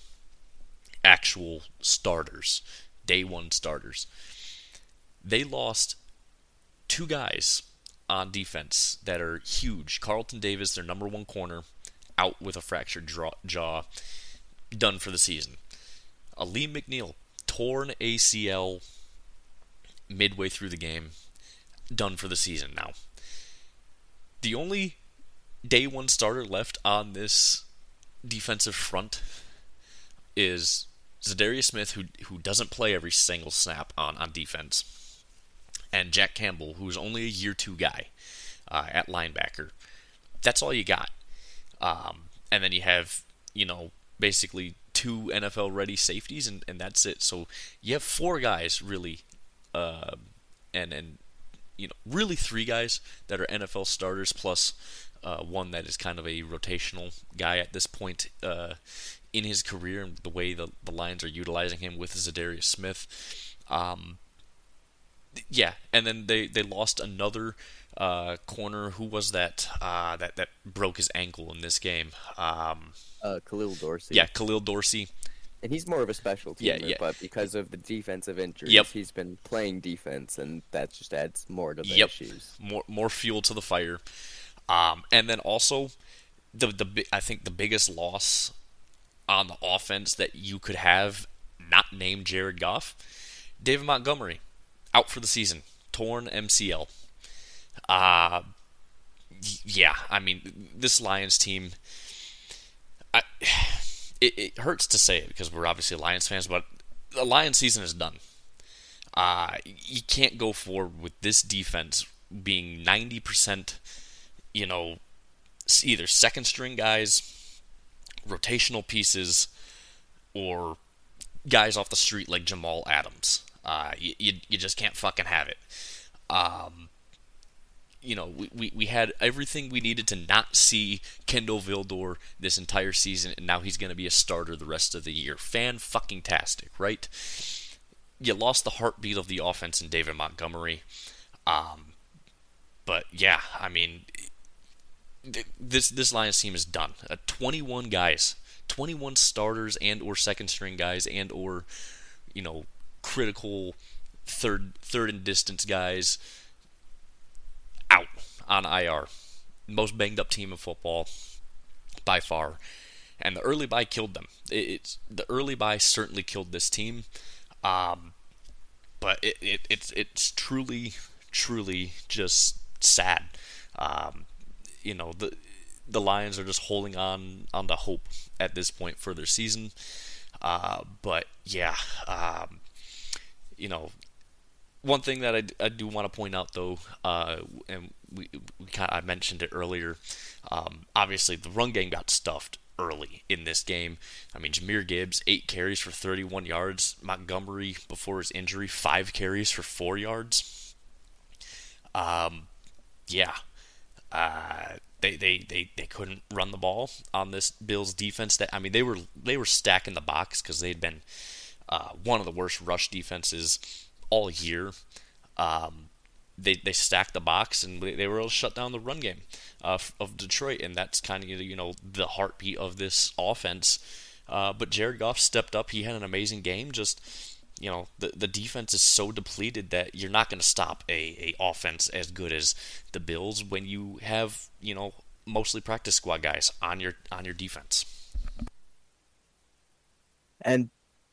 actual starters, day 1 starters. They lost 2 guys on defense that are huge. Carlton Davis, their number 1 corner, out with a fractured jaw, done for the season. Aleem McNeil, torn ACL, midway through the game, done for the season now. The only day one starter left on this defensive front is Zadarius Smith, who doesn't play every single snap on defense, and Jack Campbell, who's only a year two guy at linebacker. That's all you got. And then you have, basically two NFL ready safeties, and that's it. So you have four guys really, and really three guys that are NFL starters plus one that is kind of a rotational guy at this point in his career, and the way the Lions are utilizing him with Zadarius Smith. Yeah, and then they lost another corner. Who was that? That broke his ankle in this game. Khalil Yeah, Dorsey. Khalil Dorsey. And he's more of a special Yeah, teamer, yeah. but because of the defensive Yep, injuries, he's been playing defense, and that just adds more to the yep. issues. More fuel to the fire. And then also I think the biggest loss on the offense that you could have not named Jared Goff, David Montgomery, out for the season, torn MCL. Uh, yeah, I mean this Lions team. I, it hurts to say it because we're obviously Lions fans, but the Lions season is done. You can't go forward with this defense being 90%, you know, either second string guys, rotational pieces, or guys off the street like Jamal Adams. You just can't fucking have it. Um, we had everything we needed to not see Kendall Vildor this entire season, and now he's going to be a starter the rest of the year. Fan-fucking-tastic, right? You lost the heartbeat of the offense in David Montgomery. But yeah, I mean, this Lions team is done. 21 guys, 21 starters and or second string guys and or critical third and distance guys out on IR. Most banged up team in football by far. And the early bye killed them. The early bye certainly killed this team. But it's truly just sad. The Lions are just holding on to hope at this point for their season. But yeah, one thing that I do want to point out though, and I mentioned it earlier. Obviously, the run game got stuffed early in this game. I mean, Jahmyr Gibbs 8 carries for 31 yards. Montgomery before his injury 5 carries for 4 yards. Yeah, they couldn't run the ball on this Bills defense. That I mean, they were stacking the box because they'd been one of the worst rush defenses all year. They stacked the box and they were able to shut down the run game of Detroit, and that's kind of the heartbeat of this offense. But Jared Goff stepped up. He had an amazing game. Just the defense is so depleted that you're not going to stop a offense as good as the Bills when you have mostly practice squad guys on your defense. And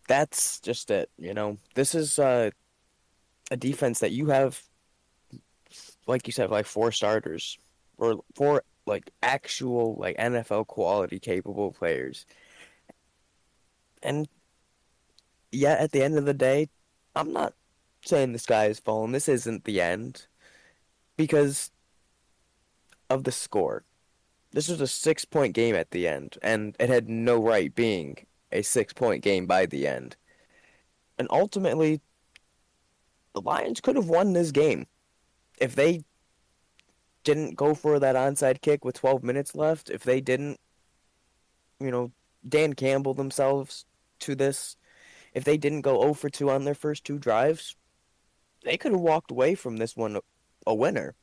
that's just it. This is a defense that you have, like you said, like 4 starters or 4 like actual like NFL quality capable players. And yet at the end of the day, I'm not saying the sky is falling. This isn't the end because of the score. This was a 6-point game at the end, and it had no right being a 6-point game by the end. And ultimately, the Lions could have won this game if they didn't go for that onside kick with 12 minutes left, if they didn't, Dan Campbell themselves to this, if they didn't go 0 for 2 on their first 2 drives, they could have walked away from this one a winner.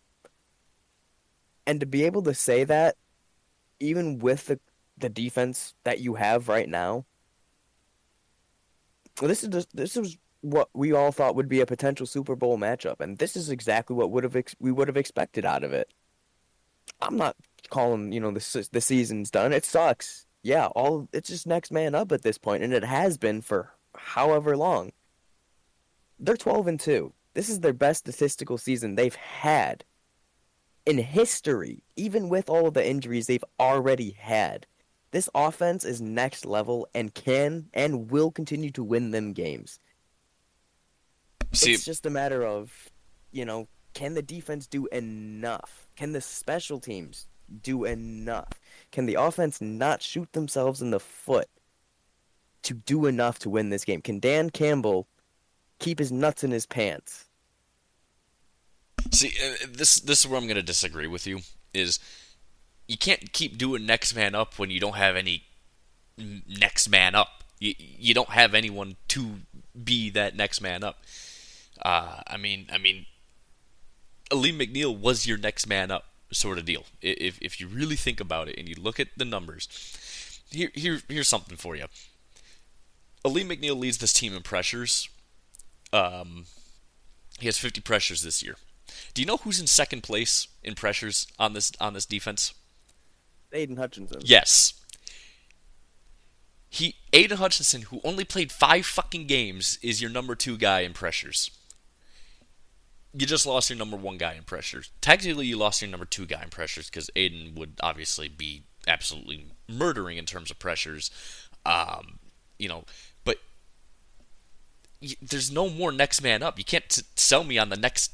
And to be able to say that, even with the defense that you have right now, this is what we all thought would be a potential Super Bowl matchup, and this is exactly what we would have expected out of it. I'm not calling the season's done. It sucks. Yeah, it's just next man up at this point, and it has been for however long. They're 12-2. This is their best statistical season they've had in history, even with all of the injuries they've already had. This offense is next level and can and will continue to win them games. See, It's just a matter of, can the defense do enough? Can the special teams do enough? Can the offense not shoot themselves in the foot to do enough to win this game? Can Dan Campbell keep his nuts in his pants? this is where I'm going to disagree with you. Is you can't keep doing next man up when you don't have any next man up. You don't have anyone to be that next man up. I mean, Ali McNeil was your next man up sort of deal. If you really think about it and you look at the numbers, here's something for you. Ali McNeil leads this team in pressures. Um, he has 50 pressures this year. Do you know who's in second place in pressures on this defense? Aiden Hutchinson. Yes. Aiden Hutchinson, who only played 5 fucking games, is your number 2 guy in pressures. You just lost your number 1 guy in pressures. Technically, you lost your number 2 guy in pressures because Aiden would obviously be absolutely murdering in terms of pressures. Um, but there's no more next man up. You can't sell me on the next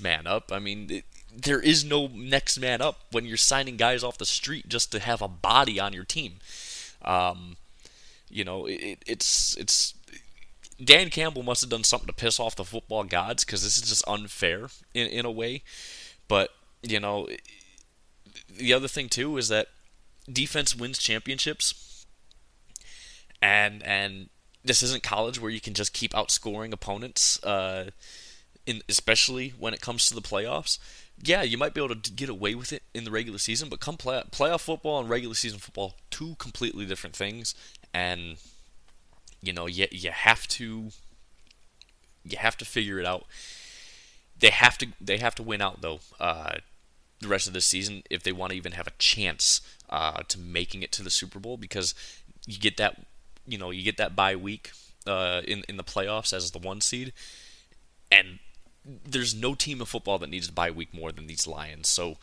man up. I mean, there is no next man up when you're signing guys off the street just to have a body on your team. Um, it's Dan Campbell must have done something to piss off the football gods because this is just unfair in a way. But the other thing too is that defense wins championships, and this isn't college where you can just keep outscoring opponents. Especially when it comes to the playoffs. Yeah, you might be able to get away with it in the regular season, but come playoff football and regular season football, two completely different things, and you have to figure it out. They have to win out though. The rest of this season if they want to even have a chance to making it to the Super Bowl because you get that bye week in the playoffs as the 1 seed, and there's no team of football that needs a bye week more than these Lions. So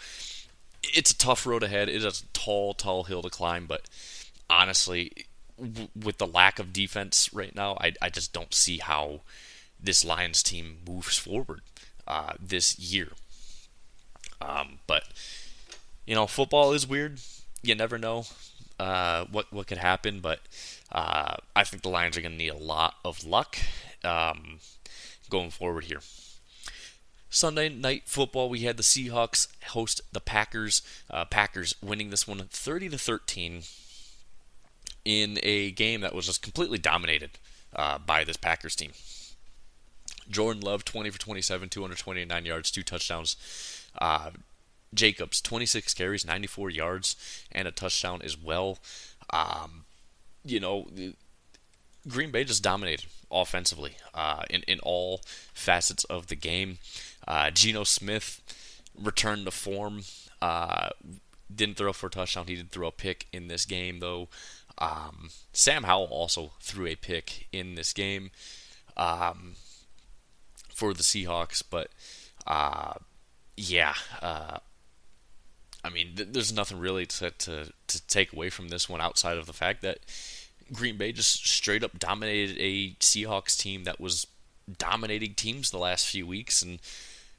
it's a tough road ahead. It is a tall hill to climb, but honestly, with the lack of defense right now, I just don't see how this Lions team moves forward this year. But football is weird. You never know what could happen, but I think the Lions are going to need a lot of luck going forward here. Sunday night football, we had the Seahawks host the Packers. Packers winning this one 30-13 in a game that was just completely dominated by this Packers team. Jordan Love, 20 for 27, 229 yards, 2 touchdowns. Jacobs, 26 carries, 94 yards, and a touchdown as well. Green Bay just dominated offensively in all facets of the game. Geno Smith returned to form. Didn't throw for a touchdown. He did throw a pick in this game, though. Sam Howell also threw a pick in this game for the Seahawks. But, there's nothing really to take away from this one outside of the fact that Green Bay just straight up dominated a Seahawks team that was dominating teams the last few weeks, and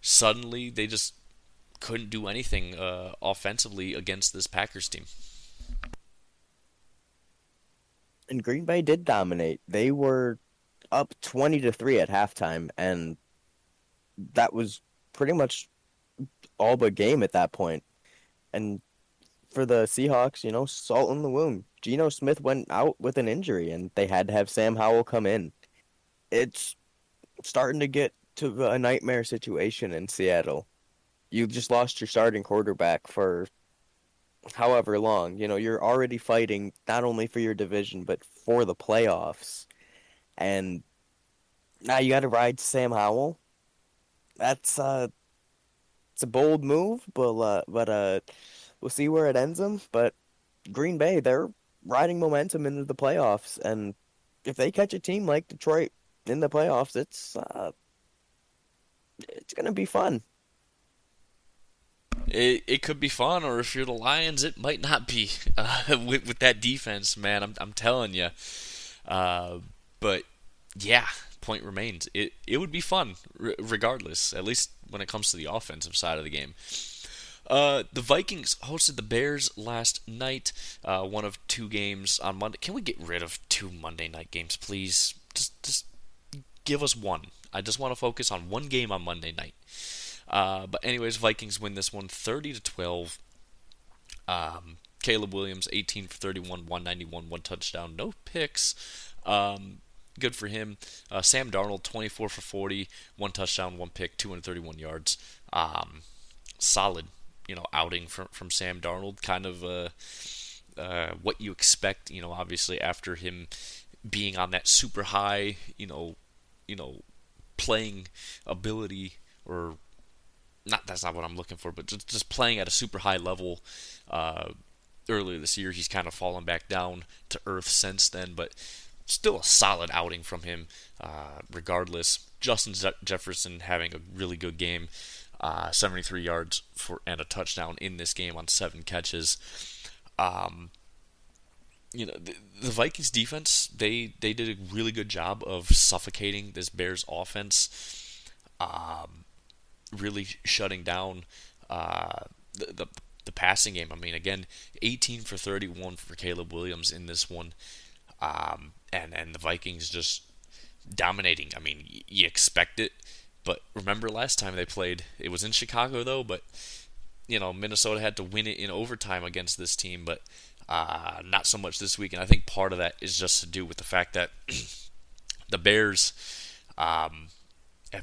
suddenly they just couldn't do anything offensively against this Packers team. And Green Bay did dominate. They were up 20-3 at halftime, and that was pretty much all but game at that point. And for the Seahawks, salt in the wound. Geno Smith went out with an injury, and they had to have Sam Howell come in. It's starting to get to a nightmare situation in Seattle. You just lost your starting quarterback for however long. You're already fighting not only for your division, but for the playoffs. And now you got to ride Sam Howell. That's it's a bold move, but we'll see where it ends them. But Green Bay, they're riding momentum into the playoffs, and if they catch a team like Detroit in the playoffs, It's gonna be fun. It could be fun, or if you're the Lions, it might not be with that defense, man. I'm telling you. Uh, but yeah, point remains. It would be fun regardless. At least when it comes to the offensive side of the game. The Vikings hosted the Bears last night. One of two games on Monday. Can we get rid of two Monday night games, please? Just give us one. I just want to focus on one game on Monday night. But anyways, Vikings win this one 30-12. Caleb Williams 18 for 31, 191, one touchdown, no picks. Good for him. Sam Darnold 24 for 40, one touchdown, one pick, 231 yards. Solid, outing from Sam Darnold. Kind of what you expect. Obviously after him being on that super high, playing ability, or not, that's not what I'm looking for, but just playing at a super high level earlier this year. He's kind of fallen back down to earth since then, but still a solid outing from him regardless. Justin Jefferson having a really good game, 73 yards and a touchdown in this game on 7 catches. Um, the Vikings defense, they did a really good job of suffocating this Bears offense, really shutting down the passing game. I mean, again, 18 for 31 for Caleb Williams in this one, and the Vikings just dominating. I mean, you expect it, but remember last time they played, it was in Chicago though, but Minnesota had to win it in overtime against this team, but not so much this week. And I think part of that is just to do with the fact that the Bears have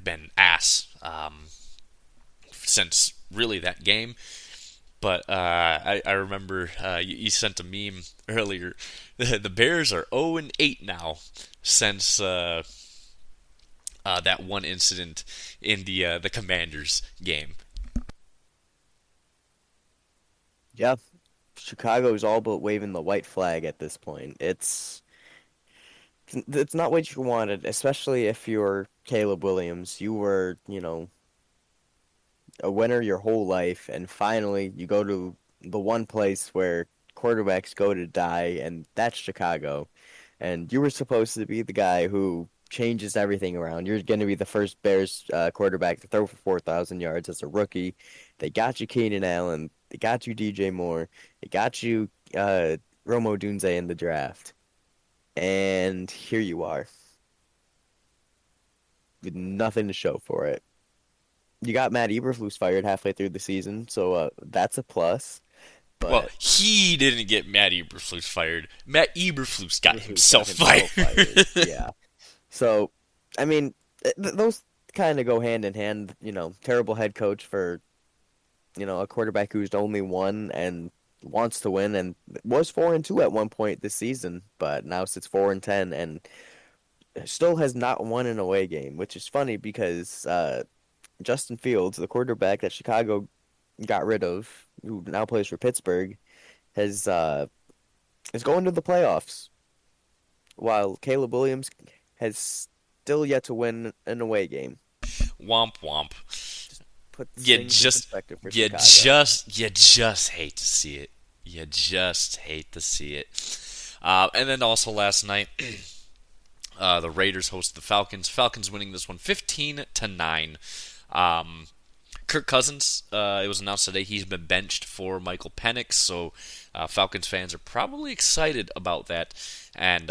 been ass since really that game. But I remember you sent a meme earlier. The Bears are 0-8 now since that one incident in the Commanders game. Yeah, Chicago's all but waving the white flag at this point. It's not what you wanted, especially if you're Caleb Williams. You were, a winner your whole life, and finally you go to the one place where quarterbacks go to die, and that's Chicago. And you were supposed to be the guy who changes everything around. You're going to be the first Bears quarterback to throw for 4,000 yards as a rookie. They got you Keenan Allen. They got you DJ Moore. They got you Romo Dunze in the draft. And here you are with nothing to show for it. You got Matt Eberflus fired halfway through the season, so that's a plus. Well, But he didn't get Matt Eberflus fired. Matt Eberflus got Eberflus got himself himself fired. fired. Yeah. So, I mean, those kind of go hand in hand. Terrible head coach for a quarterback who's only won and wants to win, and was 4-2 at one point this season, but now sits 4-10 and still has not won an away game, which is funny because Justin Fields, the quarterback that Chicago got rid of, who now plays for Pittsburgh, has is going to the playoffs, while Caleb Williams has still yet to win an away game. Womp womp. Put You things in just perspective for you Chicago. just you just hate to see it. You just hate to see it. And then also last night, the Raiders hosted the Falcons. Falcons winning this one 15-9. Um, Kirk Cousins, it was announced today he's been benched for Michael Penix, so Falcons fans are probably excited about that. And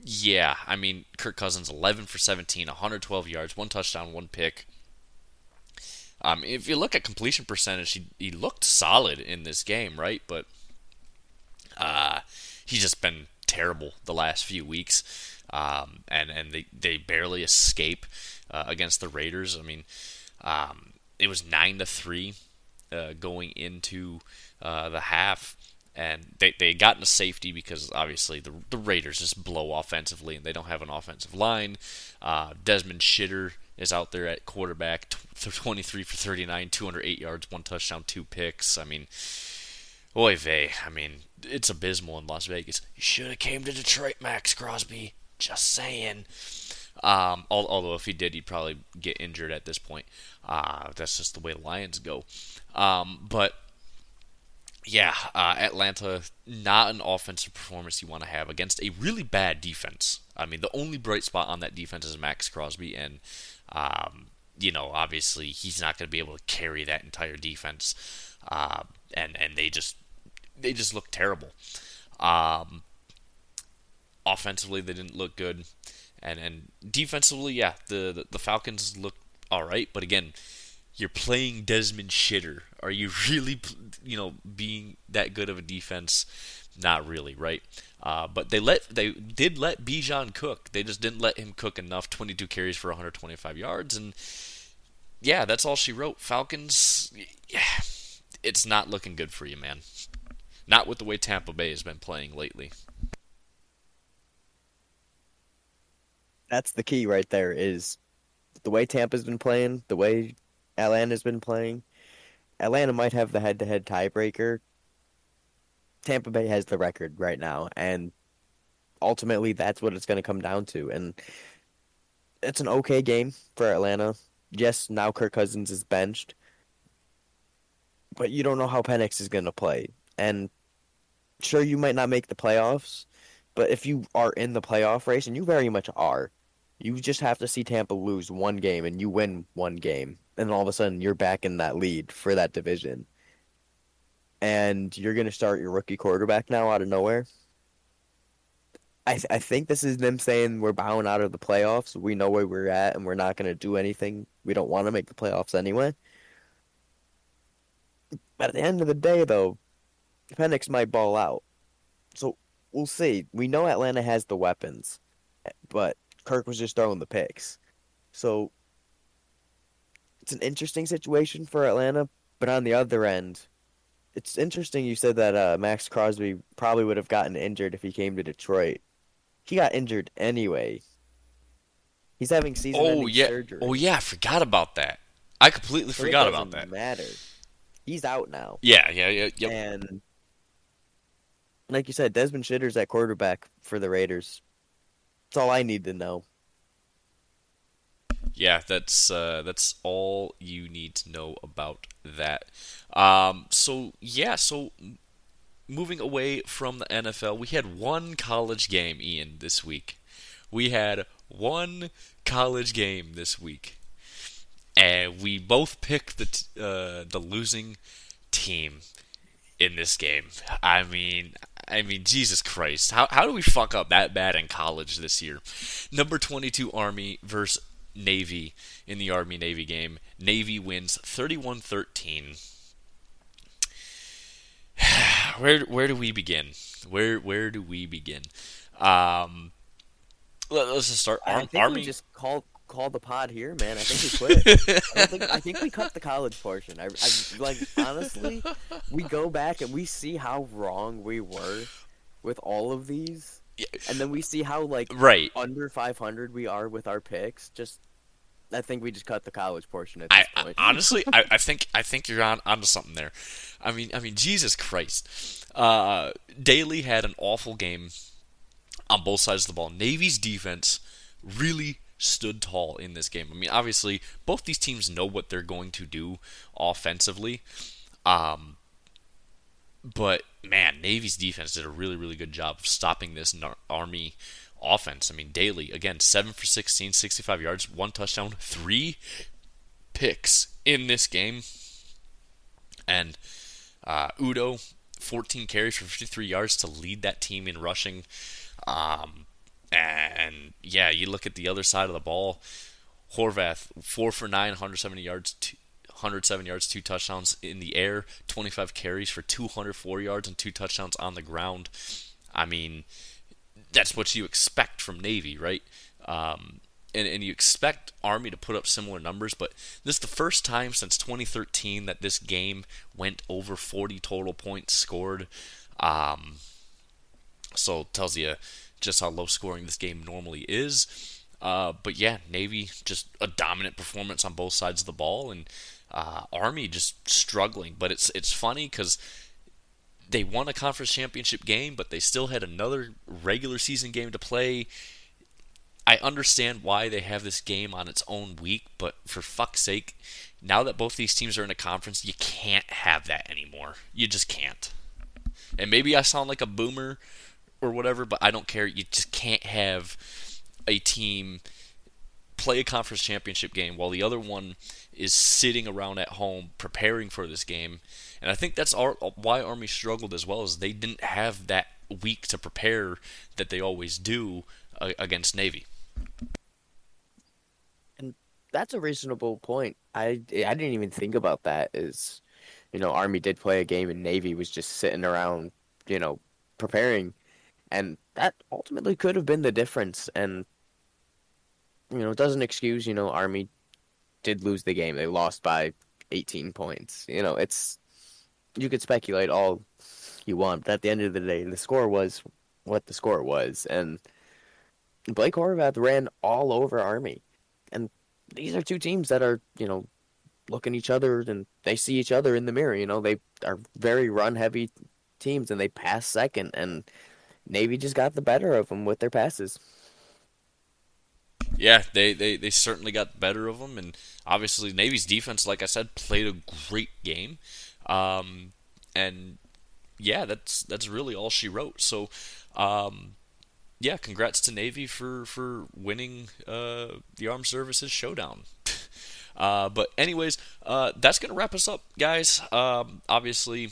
yeah, I mean, Kirk Cousins 11 for 17, 112 yards, one touchdown, one pick. If you look at completion percentage, he looked solid in this game, right? But he's just been terrible the last few weeks, and they barely escape against the Raiders. I mean, it was 9-3 going into the half, and they got into safety because obviously the Raiders just blow offensively, and they don't have an offensive line. Desmond Shitter is out there at quarterback, 23 for 39, 208 yards, one touchdown, two picks. I mean, oy vey. I mean, it's abysmal in Las Vegas. You should have came to Detroit, Max Crosby. Just saying. Although if he did, he'd probably get injured at this point. That's just the way the Lions go. But yeah, Atlanta, not an offensive performance you want to have against a really bad defense. I mean, the only bright spot on that defense is Max Crosby, and obviously he's not going to be able to carry that entire defense. And they just look terrible. Um, Offensively, they didn't look good, and defensively, yeah, the Falcons look all right. But again, you're playing Desmond Shitter. Are you really, being that good of a defense? Not really, right? But they did let Bijan cook. They just didn't let him cook enough. 22 carries for 125 yards, and yeah, that's all she wrote. Falcons, yeah, it's not looking good for you, man. Not with the way Tampa Bay has been playing lately. That's the key right there is the way Tampa's been playing, the way Atlanta's been playing. Atlanta might have the head-to-head tiebreaker. Tampa Bay has the record right now, and ultimately that's what it's going to come down to. And it's an okay game for Atlanta. Yes, now Kirk Cousins is benched, but you don't know how Penix is going to play. And sure, you might not make the playoffs, but if you are in the playoff race, and you very much are, you just have to see Tampa lose one game and you win one game, and all of a sudden you're back in that lead for that division. And you're going to start your rookie quarterback now out of nowhere. I think this is them saying we're bowing out of the playoffs. We know where we're at, and we're not going to do anything. We don't want to make the playoffs anyway. But at the end of the day, though, Penix might ball out. So we'll see. We know Atlanta has the weapons, but Kirk was just throwing the picks. So it's an interesting situation for Atlanta. But on the other end, it's interesting you said that Max Crosby probably would have gotten injured if he came to Detroit. He got injured anyway. He's having Oh season-ending yeah, oh surgery, yeah, I forgot about that. I completely so it forgot about that. doesn't matter. He's out now. Yeah, yeah, yeah, yep. And like you said, Desmond Shitter's at quarterback for the Raiders. That's all I need to know. Yeah, that's all you need to know about that. So yeah, so moving away from the NFL, we had one college game, Ian, this week. We had one college game this week, and we both picked the losing team in this game. I mean, Jesus Christ, how do we fuck up that bad in college this year? Number 22 Army versus Navy in the Army Navy game. Navy wins 31-13. Where do we begin? Where do we begin? Um, let's just start. I think we Army. just call the pod here, man. I think we quit. I think we cut the college portion. I like honestly, we go back and we see how wrong we were with all of these, and then we see how like Right. under 500 we are with our picks. Just I think we just cut the college portion at I, this I point. honestly, I think you're onto something there. I mean, Jesus Christ. Daly had an awful game on both sides of the ball. Navy's defense really stood tall in this game. I mean, obviously, both these teams know what they're going to do offensively. Um, but man, Navy's defense did a really, really good job of stopping this Army offense. I mean, Daly again, 7 for 16, 65 yards, one touchdown, three picks in this game, and Udo, 14 carries for 53 yards to lead that team in rushing. And yeah, you look at the other side of the ball. Horvath, 4 for 9, 170 yards, 107 yards, two touchdowns in the air, 25 carries for 204 yards and two touchdowns on the ground. I mean, that's what you expect from Navy, right? And you expect Army to put up similar numbers, but this is the first time since 2013 that this game went over 40 total points scored. So it tells you just how low scoring this game normally is. But yeah, Navy just a dominant performance on both sides of the ball, and Army just struggling. But it's funny because they won a conference championship game, but they still had another regular season game to play. I understand why they have this game on its own week, but for fuck's sake, now that both these teams are in a conference, you can't have that anymore. You just can't. And maybe I sound like a boomer or whatever, but I don't care. You just can't have a team play a conference championship game while the other one is sitting around at home preparing for this game. And I think that's why Army struggled as well, as they didn't have that week to prepare that they always do against Navy. And that's a reasonable point. I didn't even think about that. Is Army did play a game and Navy was just sitting around, you know, preparing, and that ultimately could have been the difference. And it doesn't excuse, Army did lose the game. They lost by 18 points. You could speculate all you want, but at the end of the day, the score was what the score was, and Blake Horvath ran all over Army. And these are two teams that are, looking each other and they see each other in the mirror. They are very run heavy teams and they pass second, and Navy just got the better of them with their passes. Yeah, they certainly got the better of them, and obviously Navy's defense, like I said, played a great game. And yeah, that's really all she wrote. So, yeah, congrats to Navy for winning the Armed Services Showdown. But anyways, that's gonna wrap us up, guys. Obviously,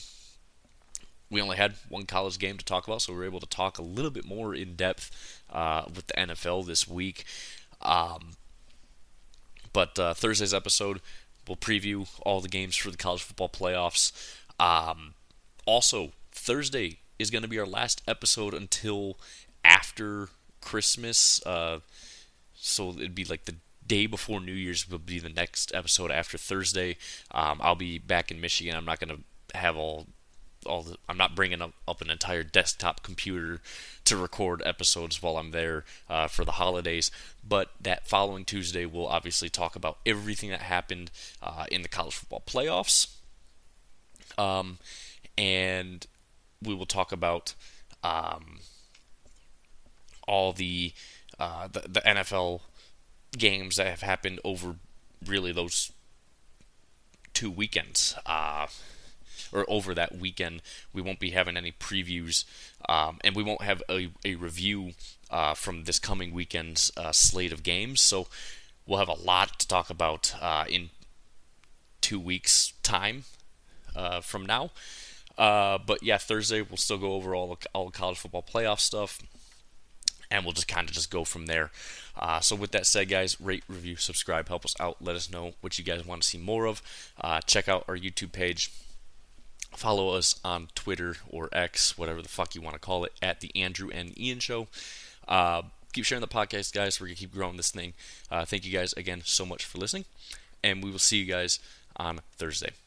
we only had one college game to talk about, so we were able to talk a little bit more in depth with the NFL this week. But Thursday's episode, we'll preview all the games for the college football playoffs. Also, Thursday is going to be our last episode until after Christmas. So it'd be like the day before New Year's will be the next episode after Thursday. I'll be back in Michigan. I'm not going to have I'm not bringing up an entire desktop computer to record episodes while I'm there for the holidays. But that following Tuesday, we'll obviously talk about everything that happened in the college football playoffs. And we will talk about all the NFL games that have happened over really those 2 weekends. Or over that weekend. We won't be having any previews, and we won't have a review from this coming weekend's slate of games. So we'll have a lot to talk about in 2 weeks' time from now. But yeah, Thursday we'll still go over all college football playoff stuff, and we'll just kind of just go from there. So with that said, guys, rate, review, subscribe, help us out. Let us know what you guys want to see more of. Check out our YouTube page. Follow us on Twitter or X, whatever the fuck you want to call it, at the Andrew and Ian Show. Keep sharing the podcast, guys. We're going to keep growing this thing. Thank you guys again so much for listening, and we will see you guys on Thursday.